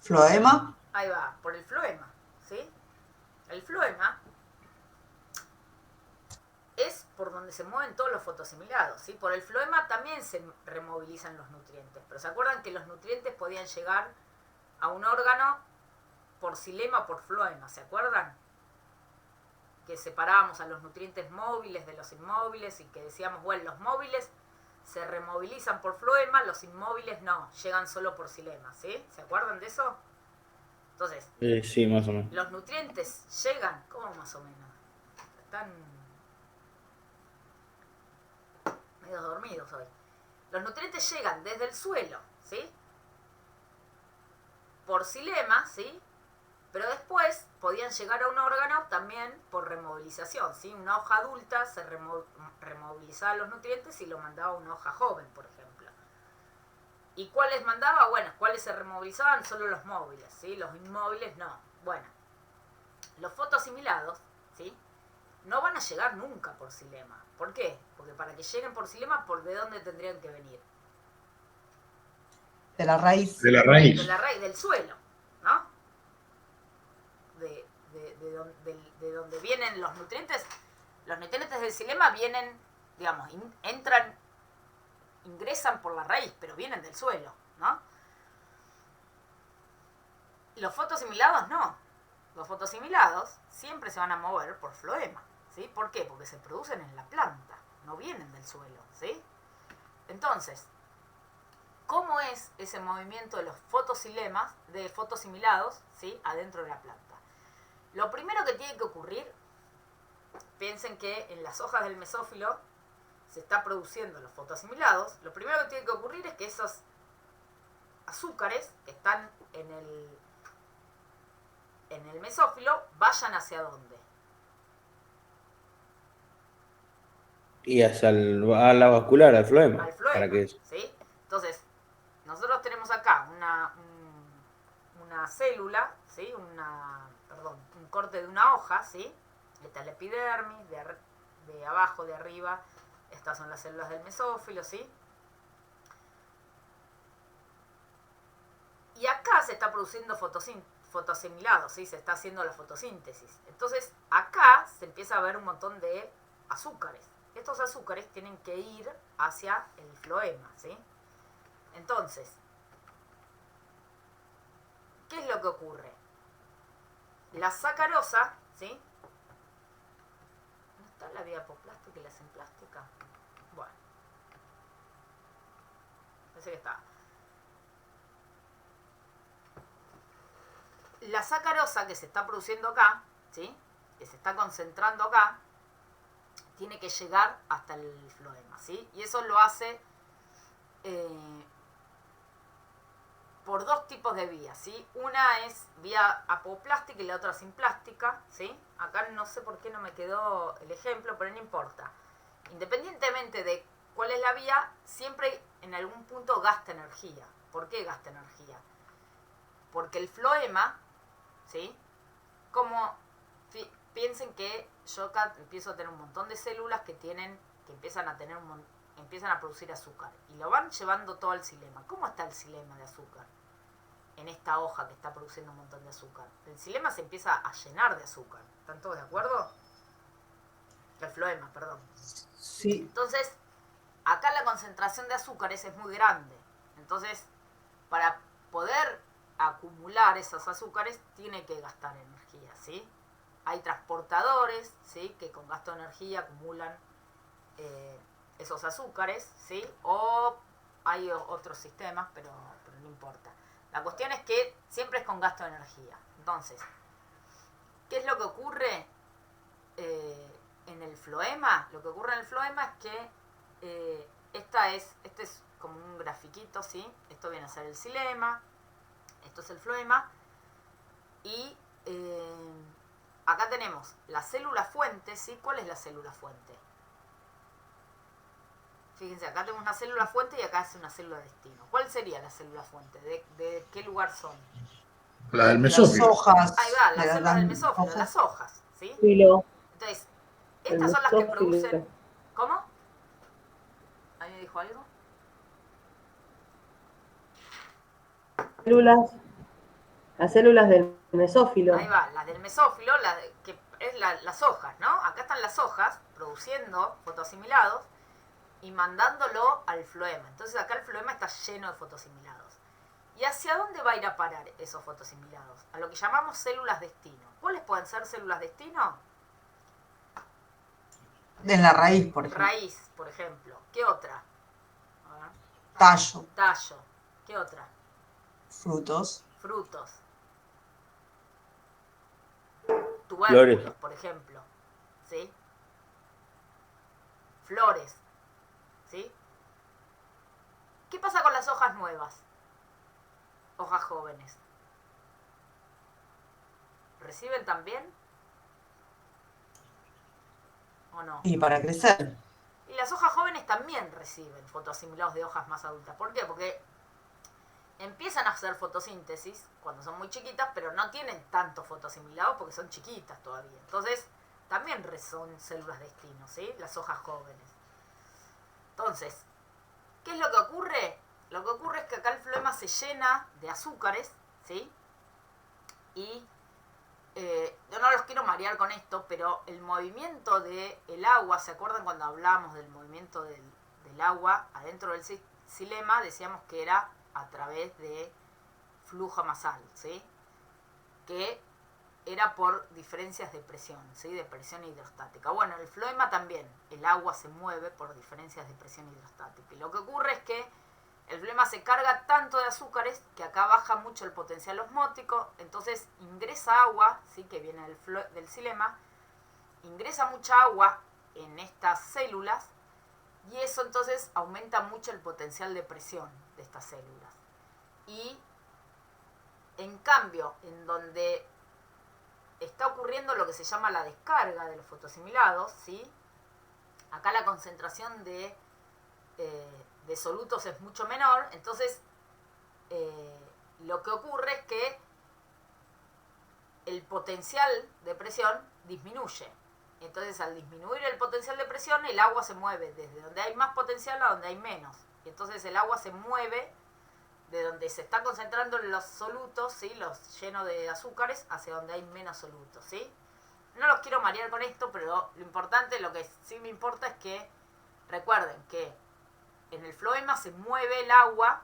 S4: Floema.
S1: Ahí va, por el floema, ¿sí? El floema es por donde se mueven todos los fotoasimilados, ¿sí? Por el floema también se removilizan los nutrientes, pero ¿se acuerdan que los nutrientes podían llegar a un órgano por xilema o por floema? ¿Se acuerdan? Que separábamos a los nutrientes móviles de los inmóviles y que decíamos, bueno, los móviles se removilizan por floema, los inmóviles no, llegan solo por xilema, ¿sí? ¿Se acuerdan de eso? Entonces,
S2: Sí, más o menos.
S1: los nutrientes llegan, ¿cómo más o menos? Están medio dormidos hoy. Los nutrientes llegan desde el suelo, ¿sí? Por xilema, ¿sí? Pero después podían llegar a un órgano también por removilización, ¿sí? Una hoja adulta se removilizaba los nutrientes y lo mandaba a una hoja joven, por ejemplo. ¿Y cuáles mandaba? Bueno, ¿cuáles se removilizaban? Solo los móviles, ¿sí? Los inmóviles no. Bueno, los fotosimilados, ¿sí? No van a llegar nunca por xilema. ¿Por qué? Porque para que lleguen por xilema, ¿por de dónde tendrían que venir?
S4: De la raíz.
S7: De la
S1: De
S7: raíz.
S1: la raíz, del suelo, ¿no? De donde vienen los nutrientes del xilema vienen, digamos, ingresan por la raíz, pero vienen del suelo, ¿no? Los fotosimilados no. Los fotosimilados siempre se van a mover por floema, ¿sí? ¿Por qué? Porque se producen en la planta, no vienen del suelo, ¿sí? Entonces, ¿cómo es ese movimiento de los fotosimilados, ¿sí? Adentro de la planta? Lo primero que tiene que ocurrir, piensen que en las hojas del mesófilo se está produciendo los fotosimilados. Lo primero que tiene que ocurrir es que esos azúcares que están en el mesófilo vayan hacia dónde.
S2: Y hacia a la vascular, al floema.
S1: Al floema,
S2: Para que...
S1: ¿sí? Entonces, nosotros tenemos acá una célula, ¿sí? Un corte de una hoja, ¿sí? Esta es la epidermis, de abajo, de arriba, estas son las células del mesófilo, ¿sí? Y acá se está produciendo fotosimilados, ¿sí? Se está haciendo la fotosíntesis. Entonces, acá se empieza a ver un montón de azúcares. Estos azúcares tienen que ir hacia el floema, ¿sí? Entonces, ¿qué es lo que ocurre? La sacarosa, ¿sí? ¿No está la vía apoplástica y la semplástica? Bueno. Parece que está. La sacarosa que se está produciendo acá, ¿sí? Que se está concentrando acá, tiene que llegar hasta el floema, ¿sí? Y eso lo hace por dos tipos de vías, ¿sí? Una es vía apoplástica y la otra simplástica, ¿sí? Acá no sé por qué no me quedó el ejemplo, pero no importa. Independientemente de cuál es la vía, siempre en algún punto gasta energía. ¿Por qué gasta energía? Porque el floema, ¿sí? Piensen que yo acá empiezo a tener un montón de células que empiezan a producir azúcar y lo van llevando todo al xilema. ¿Cómo está el xilema de azúcar? En esta hoja que está produciendo un montón de azúcar. El xilema se empieza a llenar de azúcar. ¿Están todos de acuerdo? El floema, perdón.
S4: Sí.
S1: Entonces, acá la concentración de azúcares es muy grande. Entonces, para poder acumular esos azúcares, tiene que gastar energía, ¿sí? Hay transportadores, ¿sí? Que con gasto de energía acumulan esos azúcares, ¿sí? O hay otros sistemas, pero no importa. La cuestión es que siempre es con gasto de energía. Entonces, ¿qué es lo que ocurre en el floema? Lo que ocurre en el floema es que este es como un grafiquito, ¿sí? Esto viene a ser el xilema, esto es el floema, y acá tenemos la célula fuente, ¿sí? ¿Cuál es la célula fuente? Fíjense, acá tenemos una célula fuente y acá es una célula destino. ¿Cuál sería la célula fuente? ¿De qué lugar son?
S7: La del
S4: Las
S7: mesófilo.
S4: hojas.
S1: Ahí va, las
S4: de
S1: células del mesófilo, las hojas, ¿sí?
S3: Filo,
S1: Entonces,
S3: el
S1: estas son las que
S3: mesófilo.
S1: producen... ¿Cómo? ¿Ahí me dijo algo?
S3: Las células del mesófilo.
S1: Ahí va, las del mesófilo, que es las hojas, ¿no? Acá están las hojas produciendo fotosimilados y mandándolo al floema. Entonces acá el floema está lleno de fotosimilados. ¿Y hacia dónde va a ir a parar esos fotosimilados? A lo que llamamos células destino. ¿Cuáles pueden ser células destino?
S4: En la raíz, por ejemplo.
S1: Raíz, por ejemplo. ¿Qué otra? A ver.
S4: Tallo,
S1: Tallo. ¿Qué otra?
S4: frutos,
S1: Frutos. Tubérculos,
S2: Flores.
S1: por ejemplo. ¿Sí? Flores. ¿Sí? ¿Qué pasa con las hojas nuevas? hojas jóvenes? ¿Reciben también? ¿O no?
S4: Y para crecer.
S1: Y las hojas jóvenes también reciben fotoasimilados de hojas más adultas. ¿Por qué? Porque empiezan a hacer fotosíntesis cuando son muy chiquitas, pero no tienen tanto fotoasimilado porque son chiquitas todavía. Entonces, también son células destino, ¿sí? Las hojas jóvenes. Entonces, ¿qué es lo que ocurre? Lo que ocurre es que acá el floema se llena de azúcares, ¿sí? Y yo no los quiero marear con esto, pero el movimiento del agua, ¿se acuerdan cuando hablábamos del movimiento del agua adentro del xilema? Decíamos que era a través de flujo masal, ¿sí? Que era por diferencias de presión, ¿sí? De presión hidrostática. Bueno, el floema también, el agua se mueve por diferencias de presión hidrostática. Y lo que ocurre es que el floema se carga tanto de azúcares que acá baja mucho el potencial osmótico, entonces ingresa agua, ¿sí? Que viene del xilema, ingresa mucha agua en estas células y eso entonces aumenta mucho el potencial de presión de estas células. Y en cambio, en donde está ocurriendo lo que se llama la descarga de los fotoasimilados, ¿sí? Acá la concentración de solutos es mucho menor, entonces lo que ocurre es que el potencial de presión disminuye. Entonces al disminuir el potencial de presión, el agua se mueve desde donde hay más potencial a donde hay menos. Y entonces el agua se mueve de donde se están concentrando los solutos, ¿sí? Los llenos de azúcares, hacia donde hay menos solutos, ¿sí? No los quiero marear con esto, pero lo importante, lo que sí me importa es que recuerden que en el floema se mueve el agua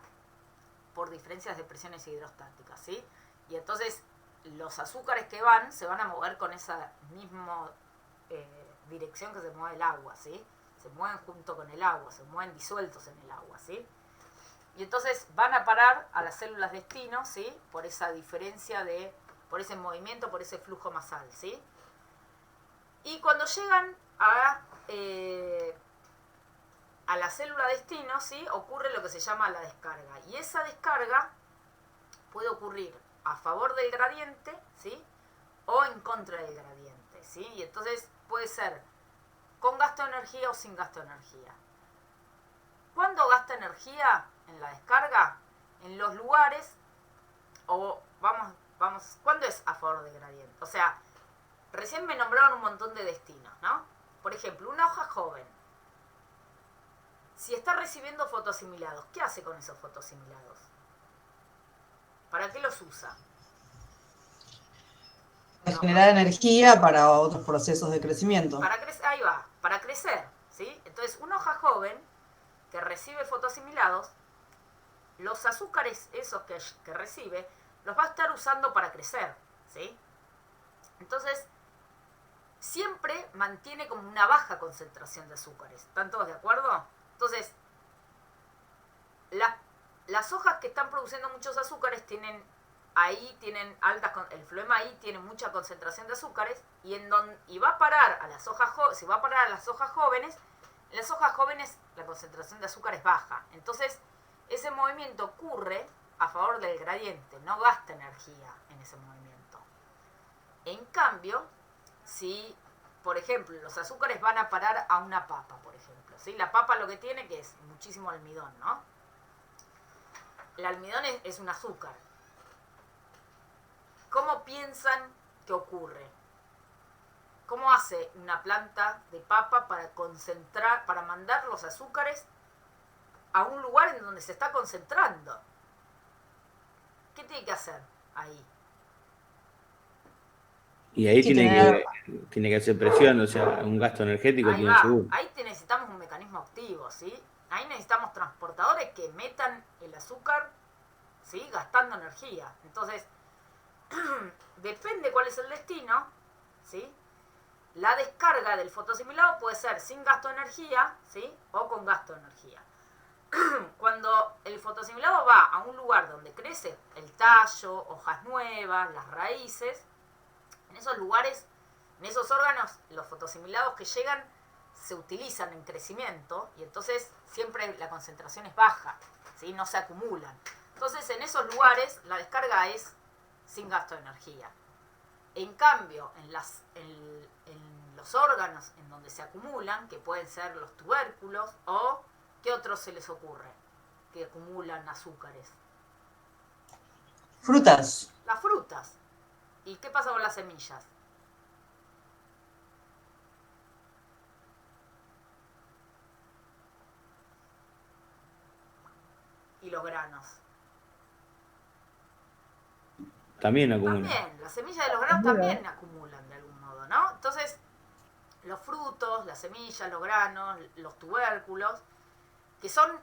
S1: por diferencias de presiones hidrostáticas, ¿sí? Y entonces los azúcares que se van a mover con esa misma dirección que se mueve el agua, ¿sí? Se mueven junto con el agua, se mueven disueltos en el agua, ¿sí? Y entonces van a parar a las células destino, ¿sí? Por esa diferencia por ese movimiento, por ese flujo masal, ¿sí? Y cuando llegan a la célula destino, ¿sí? Ocurre lo que se llama la descarga. Y esa descarga puede ocurrir a favor del gradiente, ¿sí? O en contra del gradiente, ¿sí? Y entonces puede ser con gasto de energía o sin gasto de energía. ¿Cuándo gasta energía en la descarga? En los lugares, ¿cuándo es a favor del gradiente? O sea, recién me nombraron un montón de destinos, ¿no? Por ejemplo, una hoja joven. Si está recibiendo fotoasimilados, ¿qué hace con esos fotoasimilados? ¿Para qué los usa?
S4: Para generar energía para otros procesos de crecimiento.
S1: Ahí va, para crecer, ¿sí? Entonces, una hoja joven que recibe fotoasimilados, los azúcares esos que recibe, los va a estar usando para crecer, ¿sí? Entonces, siempre mantiene como una baja concentración de azúcares. ¿Están todos de acuerdo? Entonces, las hojas que están produciendo muchos azúcares tienen el floema ahí tiene mucha concentración de azúcares y va a parar a las hojas si va a parar a las hojas jóvenes, en las hojas jóvenes la concentración de azúcar es baja. Entonces, ese movimiento ocurre a favor del gradiente, no gasta energía en ese movimiento. En cambio, si, por ejemplo, los azúcares van a parar a una papa, por ejemplo, ¿sí? La papa lo que tiene que es muchísimo almidón, ¿no? El almidón es un azúcar. ¿Cómo piensan que ocurre? ¿Cómo hace una planta de papa para mandar los azúcares a un lugar en donde se está concentrando? ¿Qué tiene que hacer ahí?
S2: Y ahí tiene que hacer presión, o sea, un gasto energético
S1: Ahí
S2: tiene
S1: va.
S2: seguro.
S1: Ahí necesitamos un mecanismo activo, ¿sí? Ahí necesitamos transportadores que metan el azúcar, ¿sí? Gastando energía. Entonces, depende cuál es el destino, ¿sí? La descarga del fotoasimilado puede ser sin gasto de energía, ¿sí? O con gasto de energía. Cuando el fotoasimilado va a un lugar donde crece el tallo, hojas nuevas, las raíces, en esos lugares, en esos órganos, los fotoasimilados que llegan se utilizan en crecimiento y entonces siempre la concentración es baja, ¿sí? No se acumulan. Entonces, en esos lugares, la descarga es sin gasto de energía. En cambio, en los órganos en donde se acumulan, que pueden ser los tubérculos, o ¿qué otros se les ocurre que acumulan azúcares?
S4: Frutas.
S1: Las frutas. ¿Y qué pasa con las semillas? Y los granos.
S2: También acumula.
S1: También, las semillas de los granos también acumulan de algún modo, ¿no? Entonces, los frutos, las semillas, los granos, los tubérculos, que son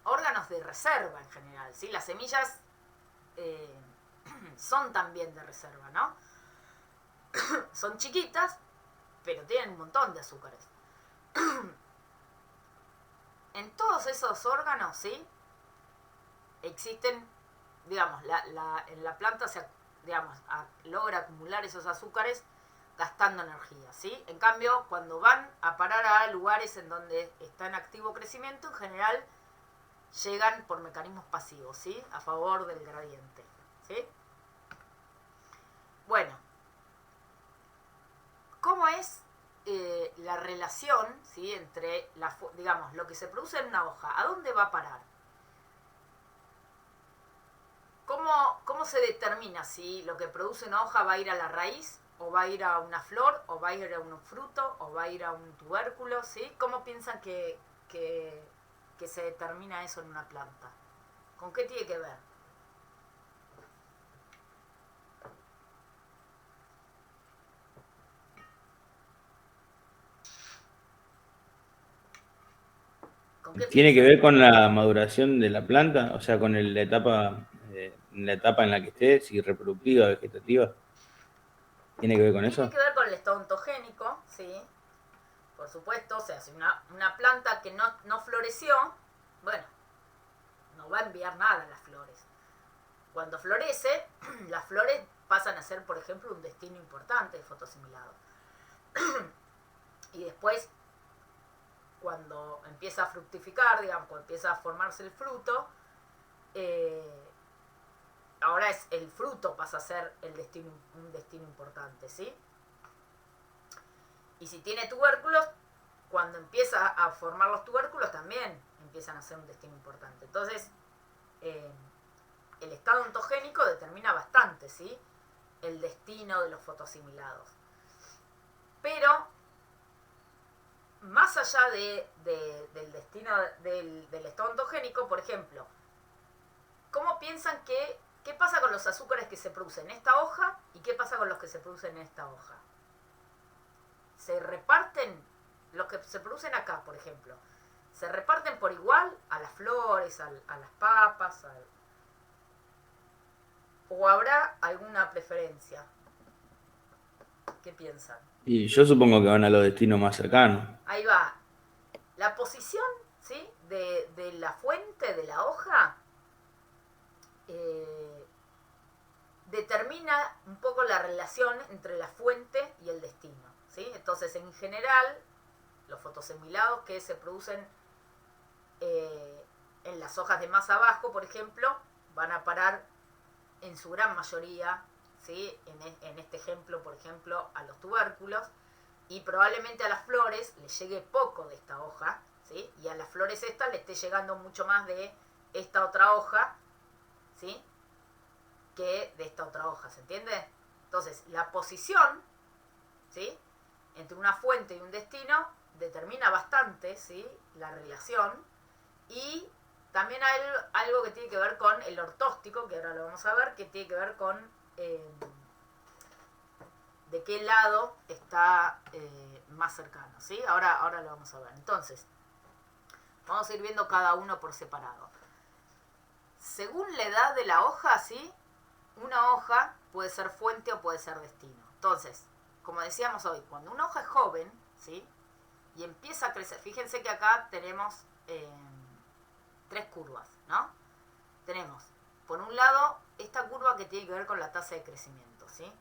S1: órganos de reserva en general, ¿sí? Las semillas son también de reserva, ¿no? Son chiquitas, pero tienen un montón de azúcares. En todos esos órganos, ¿sí? Existen, digamos, en la planta logra acumular esos azúcares gastando energía, ¿sí? En cambio, cuando van a parar a lugares en donde está en activo crecimiento, en general llegan por mecanismos pasivos, ¿sí? A favor del gradiente, ¿sí? Bueno, ¿cómo es la relación, ¿sí? Entre, digamos, lo que se produce en una hoja? ¿A dónde va a parar? ¿Cómo se determina si lo que produce una hoja va a ir a la raíz, o va a ir a una flor, o va a ir a un fruto, o va a ir a un tubérculo, ¿sí? ¿Cómo piensan que se determina eso en una planta? ¿Con qué tiene que ver?
S2: ¿Tiene que ver con la maduración de la planta? O sea, con la etapa en la que esté, si reproductiva, vegetativa. ¿Tiene que ver con eso?
S1: Tiene que ver con el estado ontogénico, ¿sí? Por supuesto, o sea, si una planta que no floreció, bueno, no va a enviar nada a las flores. Cuando florece, las flores pasan a ser, por ejemplo, un destino importante de fotoasimilado. Y después, cuando empieza a fructificar, digamos, cuando empieza a formarse el fruto, ahora el fruto pasa a ser un destino importante, ¿sí? Y si tiene tubérculos, cuando empieza a formar los tubérculos también empiezan a ser un destino importante. Entonces, el estado ontogénico determina bastante, ¿sí? El destino de los fotoasimilados. Pero, más allá del destino del estado ontogénico, por ejemplo, ¿cómo piensan qué pasa con los azúcares que se producen en esta hoja y qué pasa con los que se producen en esta hoja? Se reparten, los que se producen acá, por ejemplo, se reparten por igual a las flores, a las papas, o habrá alguna preferencia. ¿Qué piensan?
S2: Y yo supongo que van a los destinos más cercanos.
S1: Ahí va. La posición, ¿sí? de la fuente de la hoja determina un poco la relación entre la fuente y el destino, ¿sí? Entonces, en general, los fotosemilados que se producen en las hojas de más abajo, por ejemplo, van a parar en su gran mayoría, ¿sí? En este ejemplo, por ejemplo, a los tubérculos, y probablemente a las flores les llegue poco de esta hoja, ¿sí? Y a las flores estas le esté llegando mucho más de esta otra hoja, ¿sí? Que de esta otra hoja, ¿se entiende? Entonces, la posición, ¿sí? Entre una fuente y un destino determina bastante, ¿sí? La relación, y también hay algo que tiene que ver con el ortóstico, que ahora lo vamos a ver, que tiene que ver con de qué lado está más cercano, ¿sí? Ahora lo vamos a ver. Entonces, vamos a ir viendo cada uno por separado. Según la edad de la hoja, ¿sí? Una hoja puede ser fuente o puede ser destino. Entonces, como decíamos hoy, cuando una hoja es joven, ¿sí? Y empieza a crecer, fíjense que acá tenemos 3 curvas, ¿no? Tenemos, por un lado, esta curva que tiene que ver con la tasa de crecimiento, ¿sí?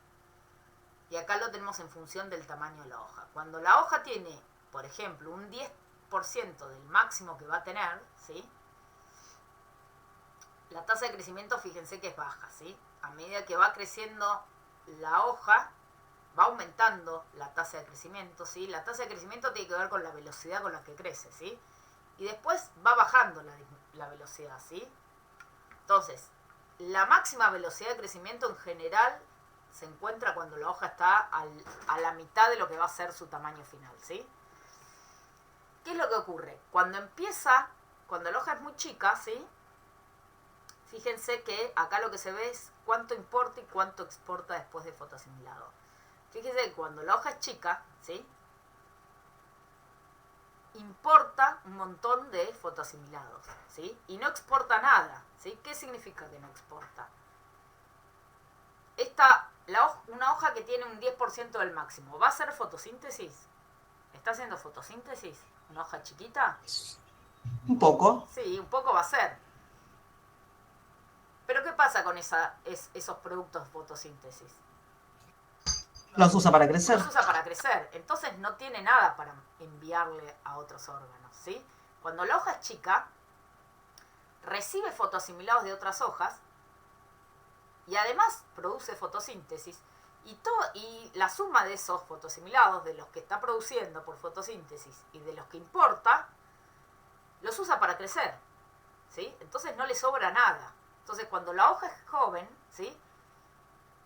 S1: Y acá lo tenemos en función del tamaño de la hoja. Cuando la hoja tiene, por ejemplo, un 10% del máximo que va a tener, ¿sí? la tasa de crecimiento, fíjense que es baja, ¿sí? A medida que va creciendo la hoja, va aumentando la tasa de crecimiento, ¿sí? La tasa de crecimiento tiene que ver con la velocidad con la que crece, ¿sí? Y después va bajando la velocidad, ¿sí? Entonces, la máxima velocidad de crecimiento en general se encuentra cuando la hoja está a la mitad de lo que va a ser su tamaño final, ¿sí? ¿Qué es lo que ocurre? Cuando la hoja es muy chica, ¿sí? Fíjense que acá lo que se ve es cuánto importa y cuánto exporta después de fotoasimilado. Fíjense que cuando la hoja es chica, ¿sí? Importa un montón de fotoasimilados, ¿sí? Y no exporta nada, ¿sí? ¿Qué significa que no exporta? Una hoja que tiene un 10% del máximo, ¿va a hacer fotosíntesis? ¿Está haciendo fotosíntesis? ¿Una hoja chiquita?
S4: Un poco.
S1: Sí, un poco va a ser. Pero ¿qué pasa con esos productos de fotosíntesis?
S4: Los usa para crecer.
S1: Los usa para crecer. Entonces no tiene nada para enviarle a otros órganos, ¿sí? Cuando la hoja es chica, recibe fotoasimilados de otras hojas y además produce fotosíntesis y la suma de esos fotoasimilados, de los que está produciendo por fotosíntesis y de los que importa, los usa para crecer, ¿sí? Entonces no le sobra nada. Entonces cuando la hoja es joven, ¿sí?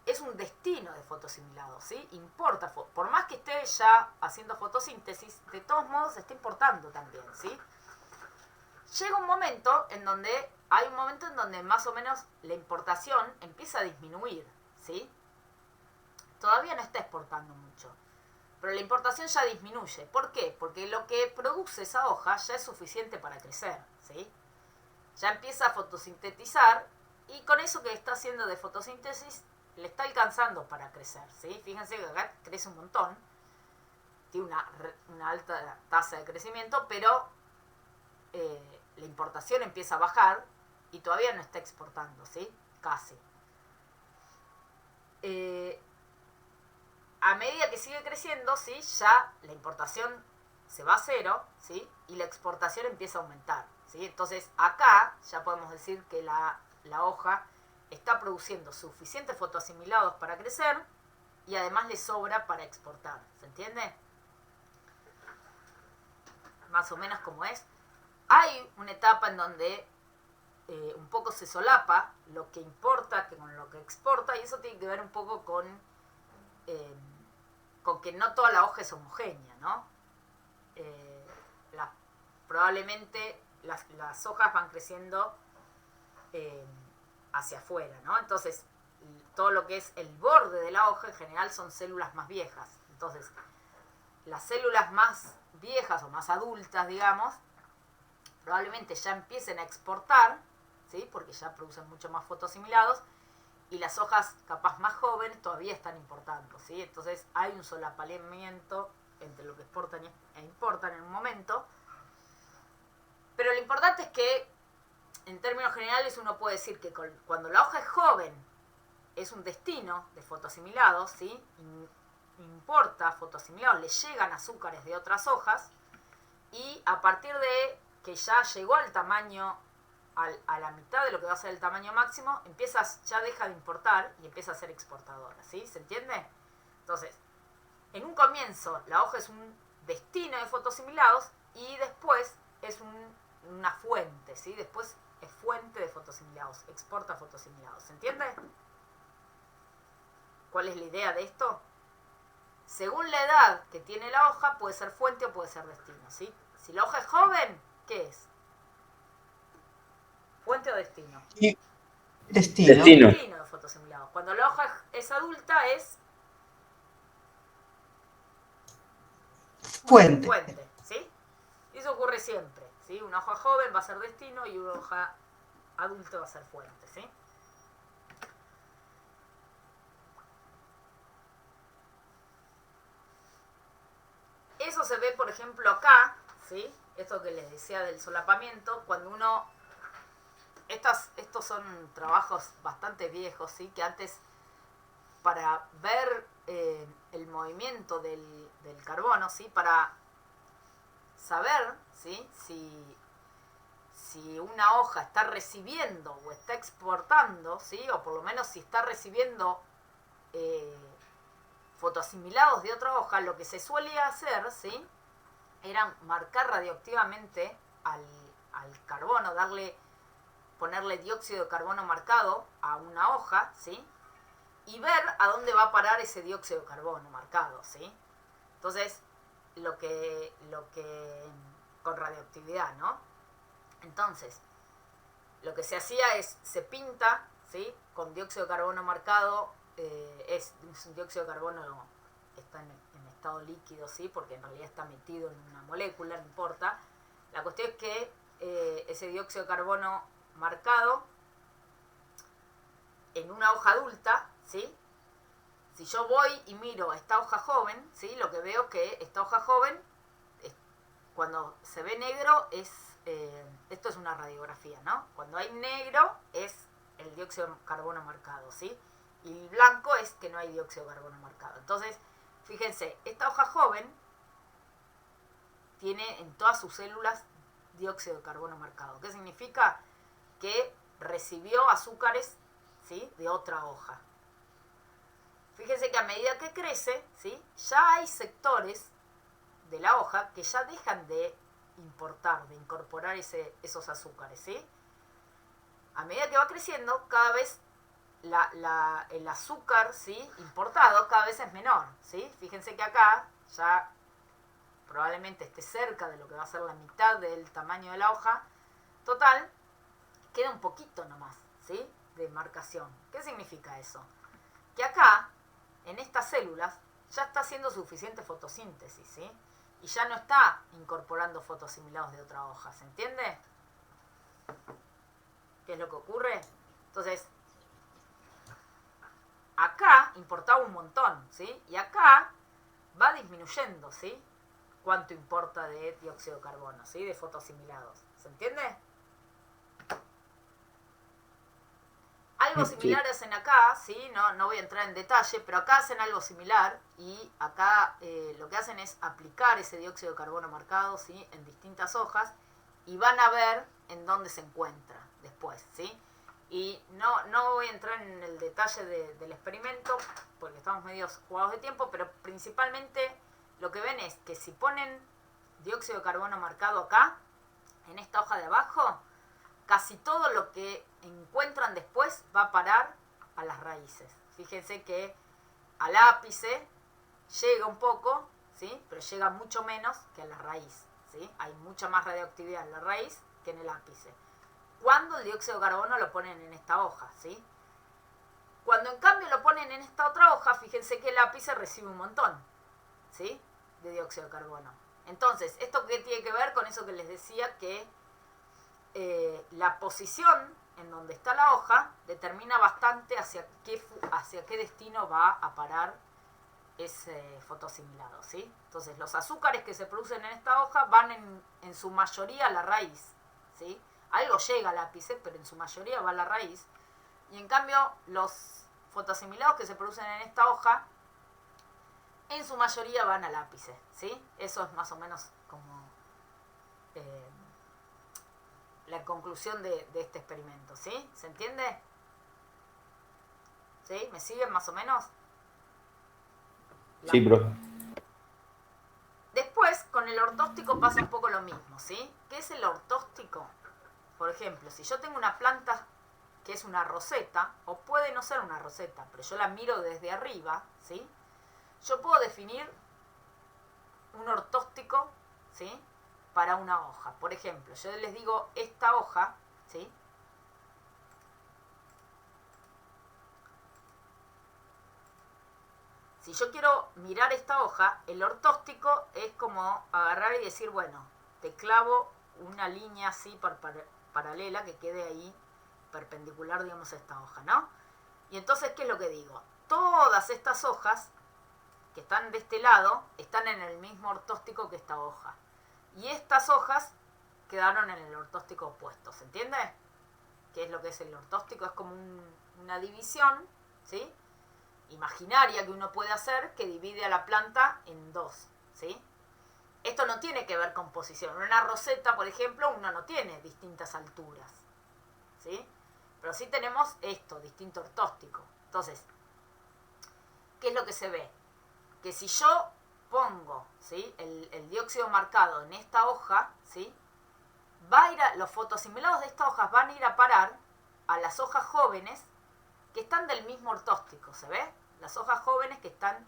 S1: Es un destino de fotoasimilados, ¿sí? Importa, por más que esté ya haciendo fotosíntesis, de todos modos está importando también, ¿sí? Llega un momento en donde más o menos la importación empieza a disminuir, ¿sí? Todavía no está exportando mucho, pero la importación ya disminuye. ¿Por qué? Porque lo que produce esa hoja ya es suficiente para crecer, ¿sí? Ya empieza a fotosintetizar y con eso que está haciendo de fotosíntesis le está alcanzando para crecer, ¿sí? Fíjense que acá crece un montón, tiene una alta tasa de crecimiento, pero la importación empieza a bajar y todavía no está exportando, ¿sí? Casi. A medida que sigue creciendo, ¿sí? Ya la importación se va a cero, ¿sí? Y la exportación empieza a aumentar, ¿sí? Entonces acá ya podemos decir que la hoja está produciendo suficientes fotoasimilados para crecer y además le sobra para exportar, ¿se entiende? Más o menos como es. Hay una etapa en donde un poco se solapa lo que importa con lo que exporta, y eso tiene que ver un poco con que no toda la hoja es homogénea, ¿no? Probablemente las hojas van creciendo hacia afuera, ¿no? Entonces, todo lo que es el borde de la hoja en general son células más viejas. Entonces, las células más viejas o más adultas, digamos, probablemente ya empiecen a exportar, ¿sí? Porque ya producen mucho más fotoasimilados, y las hojas capaz más jóvenes todavía están importando, ¿sí? Entonces hay un solapamiento entre lo que exportan e importan en un momento. Pero lo importante es que, en términos generales, uno puede decir que cuando la hoja es joven es un destino de fotoasimilados, ¿sí? Importa fotoasimilados, le llegan azúcares de otras hojas, y a partir de que ya llegó al tamaño, a la mitad de lo que va a ser el tamaño máximo, ya deja de importar y empieza a ser exportadora, ¿sí? ¿Se entiende? Entonces, en un comienzo la hoja es un destino de fotoasimilados y después es una fuente, ¿sí? Después es fuente de fotoasimilados, exporta fotoasimilados, ¿se entiende? ¿Cuál es la idea de esto? Según la edad que tiene la hoja, puede ser fuente o puede ser destino, ¿sí? Si la hoja es joven, ¿qué es? ¿Fuente o destino?
S4: Destino.
S1: Destino de fotoasimilados. Cuando la hoja es adulta, es
S4: Fuente.
S1: fuente, ¿sí? Y eso ocurre siempre, ¿sí? Una hoja joven va a ser destino y una hoja adulta va a ser fuente, ¿sí? Eso se ve, por ejemplo, acá, ¿sí? Esto que les decía del solapamiento, cuando uno... Estos son trabajos bastante viejos, ¿sí? Que antes, para ver el movimiento del carbono, ¿sí? Para saber, ¿sí? Si si una hoja está recibiendo o está exportando, ¿sí? O por lo menos si está recibiendo fotoasimilados de otra hoja, lo que se suele hacer, ¿sí? Era marcar radioactivamente al carbono, ponerle dióxido de carbono marcado a una hoja, ¿sí? Y ver a dónde va a parar ese dióxido de carbono marcado, ¿sí? Entonces, lo que con radioactividad, ¿no? Entonces, lo que se hacía es, se pinta, ¿sí? Con dióxido de carbono marcado, es un dióxido de carbono, está en estado líquido, ¿sí? Porque en realidad está metido en una molécula, no importa. La cuestión es que ese dióxido de carbono marcado en una hoja adulta, ¿sí? Si yo voy y miro esta hoja joven, ¿sí? Lo que veo es que esta hoja joven, cuando se ve negro, esto es una radiografía, ¿no? Cuando hay negro es el dióxido de carbono marcado, ¿sí? Y el blanco es que no hay dióxido de carbono marcado. Entonces, fíjense, esta hoja joven tiene en todas sus células dióxido de carbono marcado. ¿Qué significa? Que recibió azúcares, ¿sí? De otra hoja. Fíjense que a medida que crece, ¿sí? Ya hay sectores de la hoja que ya dejan de importar, de incorporar esos azúcares, ¿sí? A medida que va creciendo, cada vez el azúcar, ¿sí? Importado cada vez es menor, ¿sí? Fíjense que acá ya probablemente esté cerca de lo que va a ser la mitad del tamaño de la hoja total, queda un poquito nomás, ¿sí? De marcación. ¿Qué significa eso? Que acá, en estas células, ya está haciendo suficiente fotosíntesis, ¿sí? Y ya no está incorporando fotoasimilados de otra hoja, ¿se entiende? ¿Qué es lo que ocurre? Entonces, acá importaba un montón, ¿sí? Y acá va disminuyendo, ¿sí? Cuánto importa de dióxido de carbono, ¿sí? De fotoasimilados, ¿se entiende? Algo similar hacen acá, ¿sí? No voy a entrar en detalle, pero acá hacen algo similar y acá lo que hacen es aplicar ese dióxido de carbono marcado, ¿sí? En distintas hojas y van a ver en dónde se encuentra después, ¿sí? Y no voy a entrar en el detalle del experimento porque estamos medio jugados de tiempo, pero principalmente lo que ven es que si ponen dióxido de carbono marcado acá, en esta hoja de abajo, casi todo lo que encuentran después va a parar a las raíces. Fíjense que al ápice llega un poco, ¿sí? Pero llega mucho menos que a la raíz, ¿sí? Hay mucha más radioactividad en la raíz que en el ápice. Cuando el dióxido de carbono lo ponen en esta hoja, ¿sí? Cuando en cambio lo ponen en esta otra hoja, fíjense que el ápice recibe un montón, ¿sí? De dióxido de carbono. Entonces, ¿esto qué tiene que ver con eso que les decía que la posición en donde está la hoja determina bastante hacia qué destino va a parar ese fotoasimilado, ¿sí? Entonces, los azúcares que se producen en esta hoja van en su mayoría a la raíz, ¿sí? Algo llega al ápice, pero en su mayoría va a la raíz. Y en cambio, los fotoasimilados que se producen en esta hoja, en su mayoría van al ápice, ¿sí? Eso es más o menos como la conclusión de este experimento, ¿sí? ¿Se entiende? ¿Sí? ¿Me siguen más o menos?
S2: Sí, profe.
S1: Después, con el ortóstico pasa un poco lo mismo, ¿sí? ¿Qué es el ortóstico? Por ejemplo, si yo tengo una planta que es una roseta, o puede no ser una roseta, pero yo la miro desde arriba, ¿sí? Yo puedo definir un ortóstico, ¿sí? Para una hoja. Por ejemplo, yo les digo esta hoja, ¿sí? Si yo quiero mirar esta hoja, el ortóstico es como agarrar y decir, bueno, te clavo una línea así paralela que quede ahí perpendicular, digamos, a esta hoja, ¿no? Y entonces, ¿qué es lo que digo? Todas estas hojas que están de este lado están en el mismo ortóstico que esta hoja. Y estas hojas quedaron en el ortóstico opuesto, ¿se entiende? ¿Qué es lo que es el ortóstico? Es como una división, ¿sí? Imaginaria que uno puede hacer que divide a la planta en dos, ¿sí? Esto no tiene que ver con posición. Una roseta, por ejemplo, uno no tiene distintas alturas, ¿sí? Pero sí tenemos esto, distinto ortóstico. Entonces, ¿qué es lo que se ve? Que si yo pongo, ¿sí?, el dióxido marcado en esta hoja, ¿sí?, va a ir los fotoasimilados de estas hojas van a ir a parar a las hojas jóvenes que están del mismo ortóstico, ¿se ve? Las hojas jóvenes que están...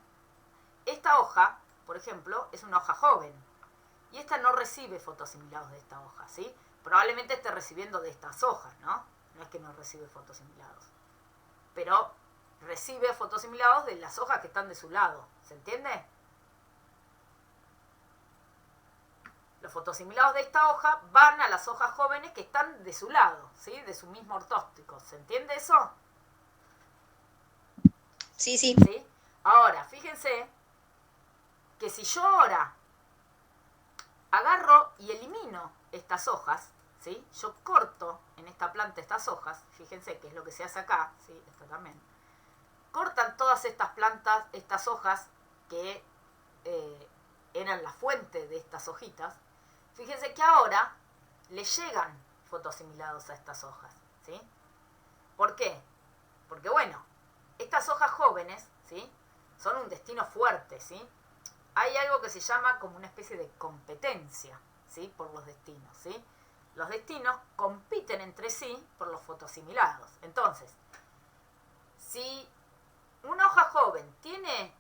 S1: Esta hoja, por ejemplo, es una hoja joven. Y esta no recibe fotoasimilados de esta hoja, ¿sí? Probablemente esté recibiendo de estas hojas, ¿no? No es que no recibe fotoasimilados. Pero recibe fotoasimilados de las hojas que están de su lado. ¿Se entiende? Los fotoasimilados de esta hoja van a las hojas jóvenes que están de su lado, ¿sí? De su mismo ortóstico. ¿Se entiende eso?
S5: Sí, sí.
S1: ¿Sí? Ahora, fíjense que si yo ahora agarro y elimino estas hojas, ¿sí? Yo corto en esta planta estas hojas, fíjense que es lo que se hace acá, ¿sí? Esto también. Cortan todas estas plantas, estas hojas que eran la fuente de estas hojitas. Fíjense que ahora le llegan fotoasimilados a estas hojas, ¿sí? ¿Por qué? Porque bueno, estas hojas jóvenes, ¿sí?, son un destino fuerte, ¿sí? Hay algo que se llama como una especie de competencia, ¿sí?, por los destinos, ¿sí? Los destinos compiten entre sí por los fotoasimilados. Entonces, si una hoja joven tiene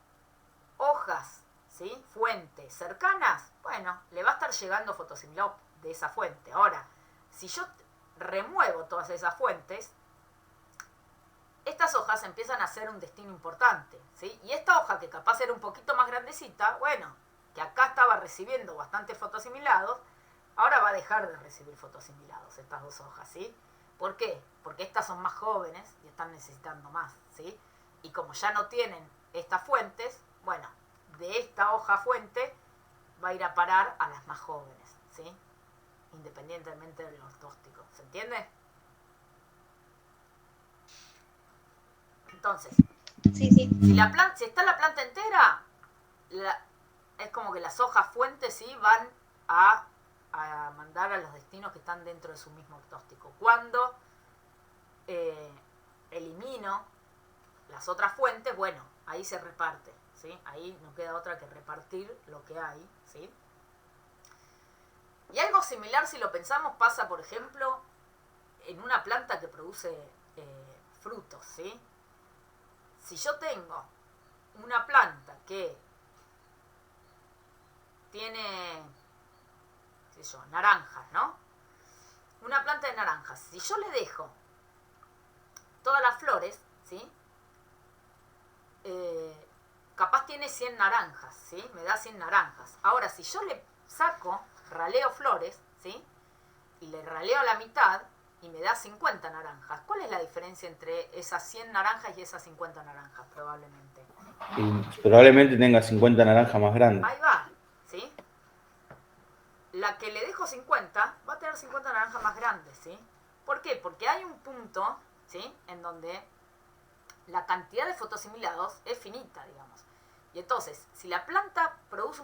S1: hojas, ¿sí?, fuentes cercanas, bueno, le va a estar llegando fotoasimilado de esa fuente. Ahora, si yo remuevo todas esas fuentes, estas hojas empiezan a ser un destino importante, ¿sí? Y esta hoja, que capaz era un poquito más grandecita, bueno, que acá estaba recibiendo bastante fotoasimilados, ahora va a dejar de recibir fotoasimilados estas dos hojas, ¿sí? ¿Por qué? Porque estas son más jóvenes y están necesitando más, ¿sí? Y como ya no tienen estas fuentes, bueno, de esta hoja fuente va a ir a parar a las más jóvenes, ¿sí? Independientemente del ortóstico, ¿se entiende? Entonces,
S5: Sí, sí.
S1: si está la planta entera, es como que las hojas fuentes, ¿sí?, van a mandar a los destinos que están dentro de su mismo ortóstico. Cuando elimino las otras fuentes, bueno, ahí se reparte, ¿sí? Ahí no queda otra que repartir lo que hay, ¿sí? Y algo similar, si lo pensamos, pasa, por ejemplo, en una planta que produce frutos, ¿sí? Si yo tengo una planta que tiene, qué sé yo, naranjas, ¿no? Una planta de naranjas. Si yo le dejo todas las flores, ¿sí?, capaz tiene 100 naranjas, ¿sí? Me da 100 naranjas. Ahora, si yo le saco, raleo flores, ¿sí?, y le raleo la mitad y me da 50 naranjas, ¿cuál es la diferencia entre esas 100 naranjas y esas 50 naranjas? Probablemente.
S2: Y probablemente tenga 50 naranjas más grandes.
S1: Ahí va, ¿sí? La que le dejo 50 va a tener 50 naranjas más grandes, ¿sí? ¿Por qué? Porque hay un punto, ¿sí?, en donde la cantidad de fotoasimilados es finita, digamos. Y entonces, si la planta produce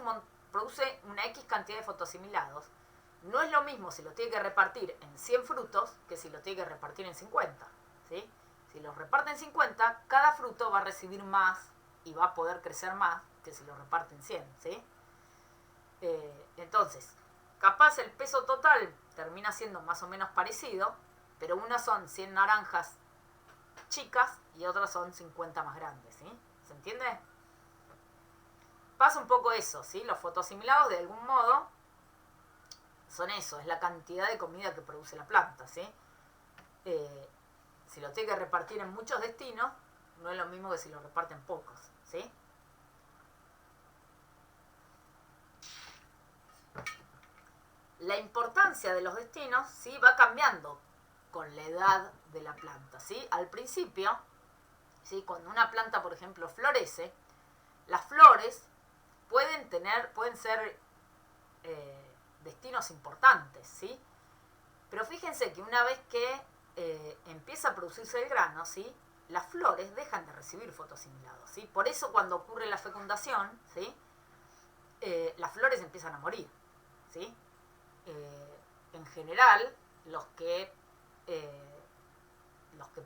S1: una X cantidad de fotoasimilados, no es lo mismo si lo tiene que repartir en 100 frutos que si lo tiene que repartir en 50, ¿sí? Si los reparte en 50, cada fruto va a recibir más y va a poder crecer más que si lo reparte en 100, ¿sí? Entonces, capaz el peso total termina siendo más o menos parecido, pero unas son 100 naranjas chicas y otras son 50 más grandes, ¿sí? ¿Se entiende? Pasa un poco eso, ¿sí? Los fotoasimilados, de algún modo, son eso, es la cantidad de comida que produce la planta, ¿sí? Si lo tiene que repartir en muchos destinos, no es lo mismo que si lo reparten pocos, ¿sí? La importancia de los destinos, ¿sí?, va cambiando con la edad de la planta, ¿sí? Al principio, ¿sí?, cuando una planta, por ejemplo, florece, las flores pueden ser destinos importantes, ¿sí? Pero fíjense que una vez que empieza a producirse el grano, ¿sí?, las flores dejan de recibir fotoasimilados, ¿sí? Por eso cuando ocurre la fecundación, ¿sí?, las flores empiezan a morir, ¿sí? En general, los que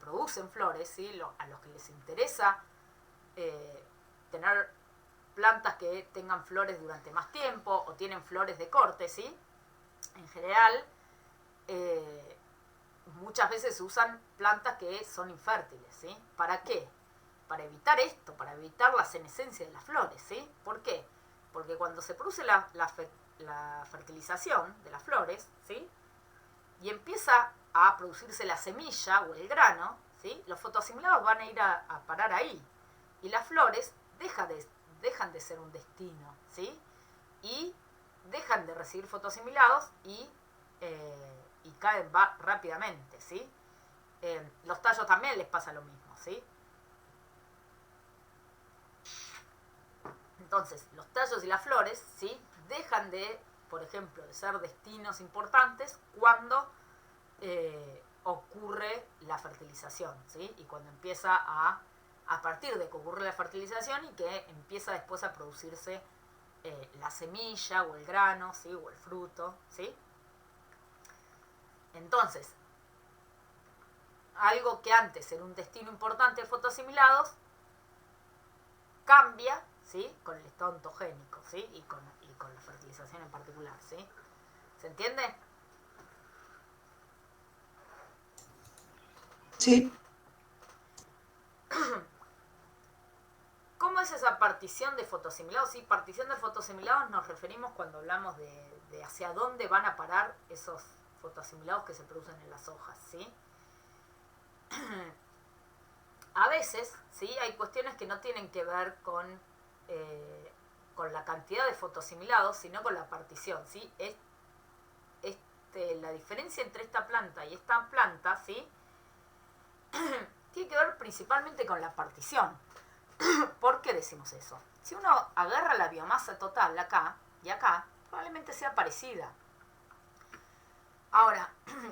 S1: producen flores, ¿sí? A los que les interesa tener plantas que tengan flores durante más tiempo o tienen flores de corte, ¿sí? En general, muchas veces usan plantas que son infértiles, ¿sí? ¿Para qué? Para evitar esto, para evitar la senescencia de las flores, ¿sí? ¿Por qué? Porque cuando se produce la fertilización de las flores, ¿sí? Y empieza a producirse la semilla o el grano, ¿sí? Los fotoasimilados van a ir a parar ahí. Y las flores dejan de ser un destino, ¿sí? Y dejan de recibir fotoasimilados y caen rápidamente, ¿sí? Los tallos también les pasa lo mismo, ¿sí? Entonces, los tallos y las flores, ¿sí? Dejan de, por ejemplo, de ser destinos importantes cuando ocurre la fertilización, ¿sí? Y cuando empieza a partir de que ocurre la fertilización y que empieza después a producirse la semilla o el grano, ¿sí? O el fruto, ¿sí? Entonces, algo que antes era un destino importante de fotoasimilados cambia, ¿sí? Con el estado ontogénico, ¿sí? Y con la fertilización en particular, ¿sí? ¿Se entiende?
S4: Sí.
S1: ¿Cómo es esa partición de fotoasimilados? Sí, partición de fotoasimilados nos referimos cuando hablamos de hacia dónde van a parar esos fotoasimilados que se producen en las hojas, ¿sí? A veces, ¿sí? Hay cuestiones que no tienen que ver con la cantidad de fotoasimilados, sino con la partición, ¿sí? La diferencia entre esta planta y esta planta, ¿sí? Tiene que ver principalmente con la partición. ¿Por qué decimos eso? Si uno agarra la biomasa total acá y acá, probablemente sea parecida. Ahora,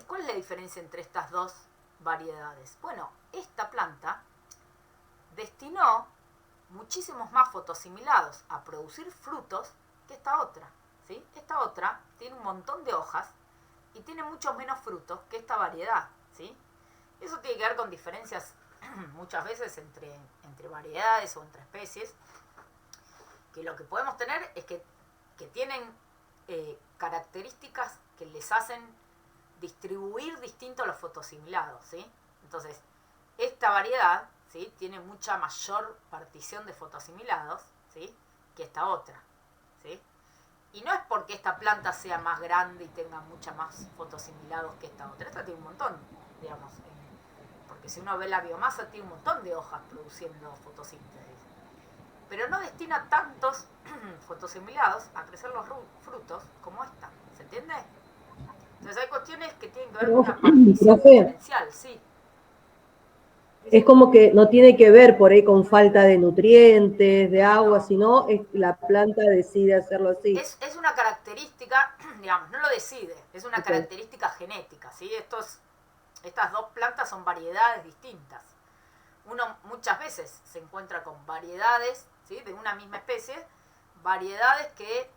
S1: ¿cuál es la diferencia entre estas dos variedades? Bueno, esta planta destinó muchísimos más fotoasimilados a producir frutos que esta otra, ¿sí? Esta otra tiene un montón de hojas y tiene muchos menos frutos que esta variedad, ¿sí? Eso tiene que ver con diferencias muchas veces entre variedades o entre especies, que lo que podemos tener es que tienen características que les hacen distribuir distinto los fotoasimilados, ¿sí? Entonces, esta variedad, ¿sí? Tiene mucha mayor partición de fotoasimilados, ¿sí? Que esta otra, ¿sí? Y no es porque esta planta sea más grande y tenga mucha más fotoasimilados que esta otra. Esta tiene un montón, digamos, porque si uno ve la biomasa tiene un montón de hojas produciendo fotosíntesis. Pero no destina tantos fotoasimilados a crecer los frutos como esta, ¿se entiende? Entonces hay cuestiones que tienen que ver con una partición diferencial, sí.
S7: Es como que no tiene que ver por ahí con falta de nutrientes, de agua, sino la planta decide hacerlo así.
S1: Es una característica, digamos, no lo decide, es una característica genética, ¿sí? Estas dos plantas son variedades distintas. Uno muchas veces se encuentra con variedades, ¿sí? De una misma especie, variedades que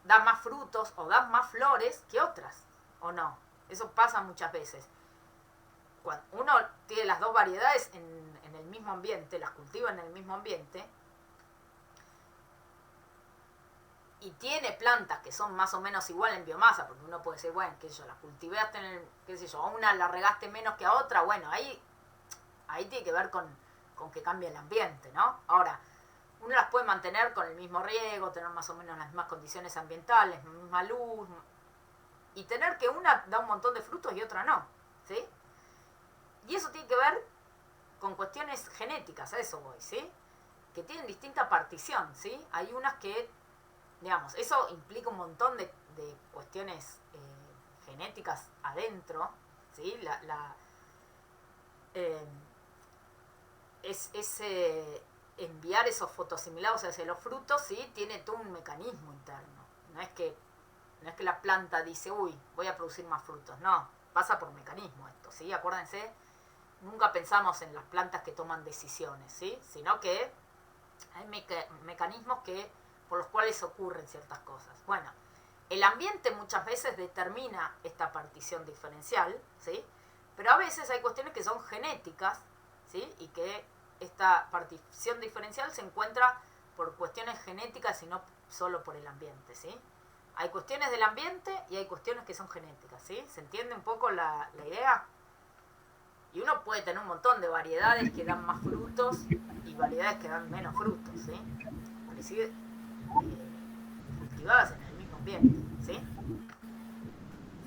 S1: dan más frutos o dan más flores que otras, ¿o no? Eso pasa muchas veces. Cuando uno tiene las dos variedades en el mismo ambiente, las cultiva en el mismo ambiente, y tiene plantas que son más o menos igual en biomasa, porque uno puede decir, bueno, qué sé yo, las cultivaste qué sé yo, a una la regaste menos que a otra, bueno, ahí tiene que ver con que cambie el ambiente, ¿no? Ahora, uno las puede mantener con el mismo riego, tener más o menos las mismas condiciones ambientales, misma luz, y tener que una da un montón de frutos y otra no, ¿sí? Y eso tiene que ver con cuestiones genéticas, a eso voy, ¿sí? Que tienen distinta partición, ¿sí? Hay unas que, digamos, eso implica un montón de cuestiones genéticas adentro, ¿sí? Enviar esos fotoasimilados hacia los frutos, ¿sí? Tiene todo un mecanismo interno. No es que la planta dice, uy, voy a producir más frutos. No, pasa por mecanismo esto, ¿sí? Acuérdense, nunca pensamos en las plantas que toman decisiones, ¿sí? Sino que hay mecanismos que por los cuales ocurren ciertas cosas. Bueno, el ambiente muchas veces determina esta partición diferencial, ¿sí? Pero a veces hay cuestiones que son genéticas, ¿sí? Y que esta partición diferencial se encuentra por cuestiones genéticas y no solo por el ambiente, ¿sí? Hay cuestiones del ambiente y hay cuestiones que son genéticas, ¿sí? ¿Se entiende un poco la idea? Y uno puede tener un montón de variedades que dan más frutos y variedades que dan menos frutos, ¿sí? Inclusive cultivadas en el mismo ambiente, ¿sí?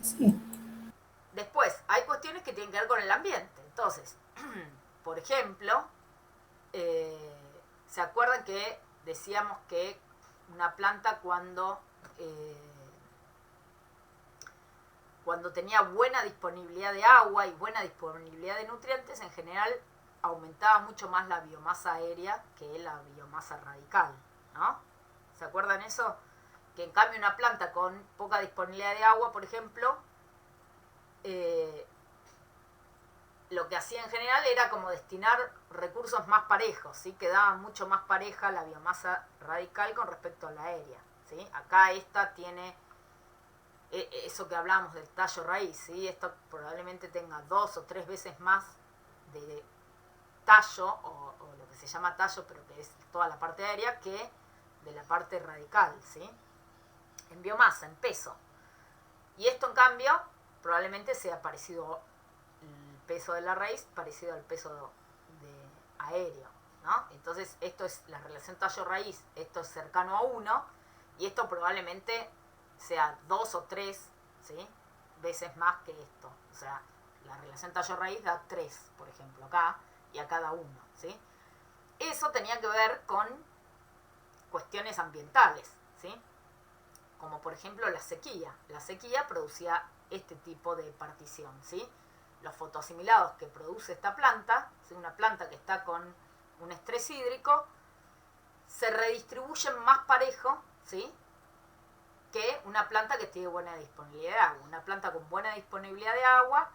S6: Sí.
S1: Después, hay cuestiones que tienen que ver con el ambiente. Entonces, por ejemplo, ¿se acuerdan que decíamos que una planta cuando tenía buena disponibilidad de agua y buena disponibilidad de nutrientes, en general aumentaba mucho más la biomasa aérea que la biomasa radical, ¿no? ¿Se acuerdan eso? Que en cambio una planta con poca disponibilidad de agua, por ejemplo, lo que hacía en general era como destinar recursos más parejos, ¿sí? Que daba mucho más pareja la biomasa radical con respecto a la aérea, ¿sí? Acá esta tiene eso que hablamos del tallo raíz, ¿sí? Esto probablemente tenga 2 o 3 veces más de tallo, o lo que se llama tallo, pero que es toda la parte aérea, que de la parte radical, ¿sí? En biomasa, en peso. Y esto, en cambio, probablemente sea parecido, el peso de la raíz, parecido al peso de aéreo, ¿no? Entonces, esto es la relación tallo-raíz, esto es cercano a 1, y esto probablemente sea 2 o 3, ¿sí? Veces más que esto. O sea, la relación tallo-raíz da 3, por ejemplo, acá, y acá da 1, ¿sí? Eso tenía que ver con cuestiones ambientales, ¿sí? Como por ejemplo la sequía. La sequía producía este tipo de partición, ¿sí? Los fotoasimilados que produce esta planta, ¿sí? Una planta que está con un estrés hídrico, se redistribuyen más parejo, ¿sí? Que una planta que tiene buena disponibilidad de agua. Una planta con buena disponibilidad de agua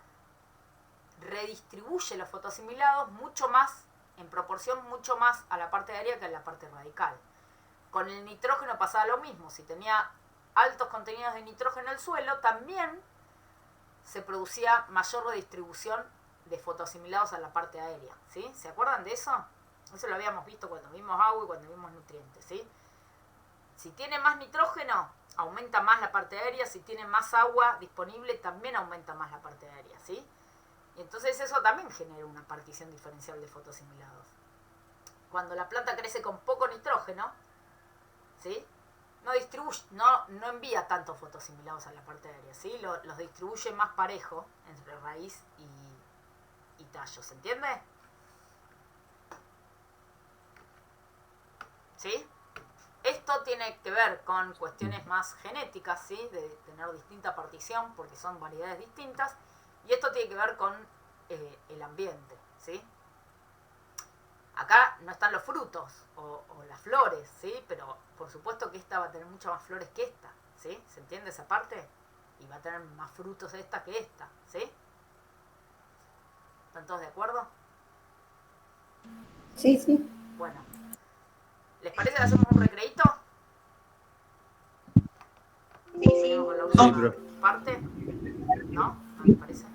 S1: redistribuye los fotoasimilados mucho más, en proporción mucho más a la parte aérea que a la parte radical. Con el nitrógeno pasaba lo mismo. Si tenía altos contenidos de nitrógeno en el suelo, también se producía mayor redistribución de fotoasimilados a la parte aérea, ¿sí? ¿Se acuerdan de eso? Eso lo habíamos visto cuando vimos agua y cuando vimos nutrientes, ¿sí? Si tiene más nitrógeno, aumenta más la parte aérea. Si tiene más agua disponible, también aumenta más la parte aérea, ¿sí? Y entonces eso también genera una partición diferencial de fotoasimilados. Cuando la planta crece con poco nitrógeno, ¿sí? No envía tantos fotoasimilados a la parte aérea, ¿sí? Los distribuye más parejo entre raíz y tallo, ¿se entiende? ¿Sí? Esto tiene que ver con cuestiones más genéticas, ¿sí? De tener distinta partición porque son variedades distintas. Y esto tiene que ver con el ambiente, ¿sí? Acá no están los frutos o las flores, ¿sí? Pero por supuesto que esta va a tener muchas más flores que esta, ¿sí? ¿Se entiende esa parte? Y va a tener más frutos esta que esta, ¿sí? ¿Están todos de acuerdo?
S6: Sí, sí.
S1: Bueno. ¿Les parece que hacemos un recreíto?
S5: Sí, sí.
S1: Seguimos con la
S2: Sí,
S1: última
S2: pero
S1: parte. ¿No? ¿No les parece?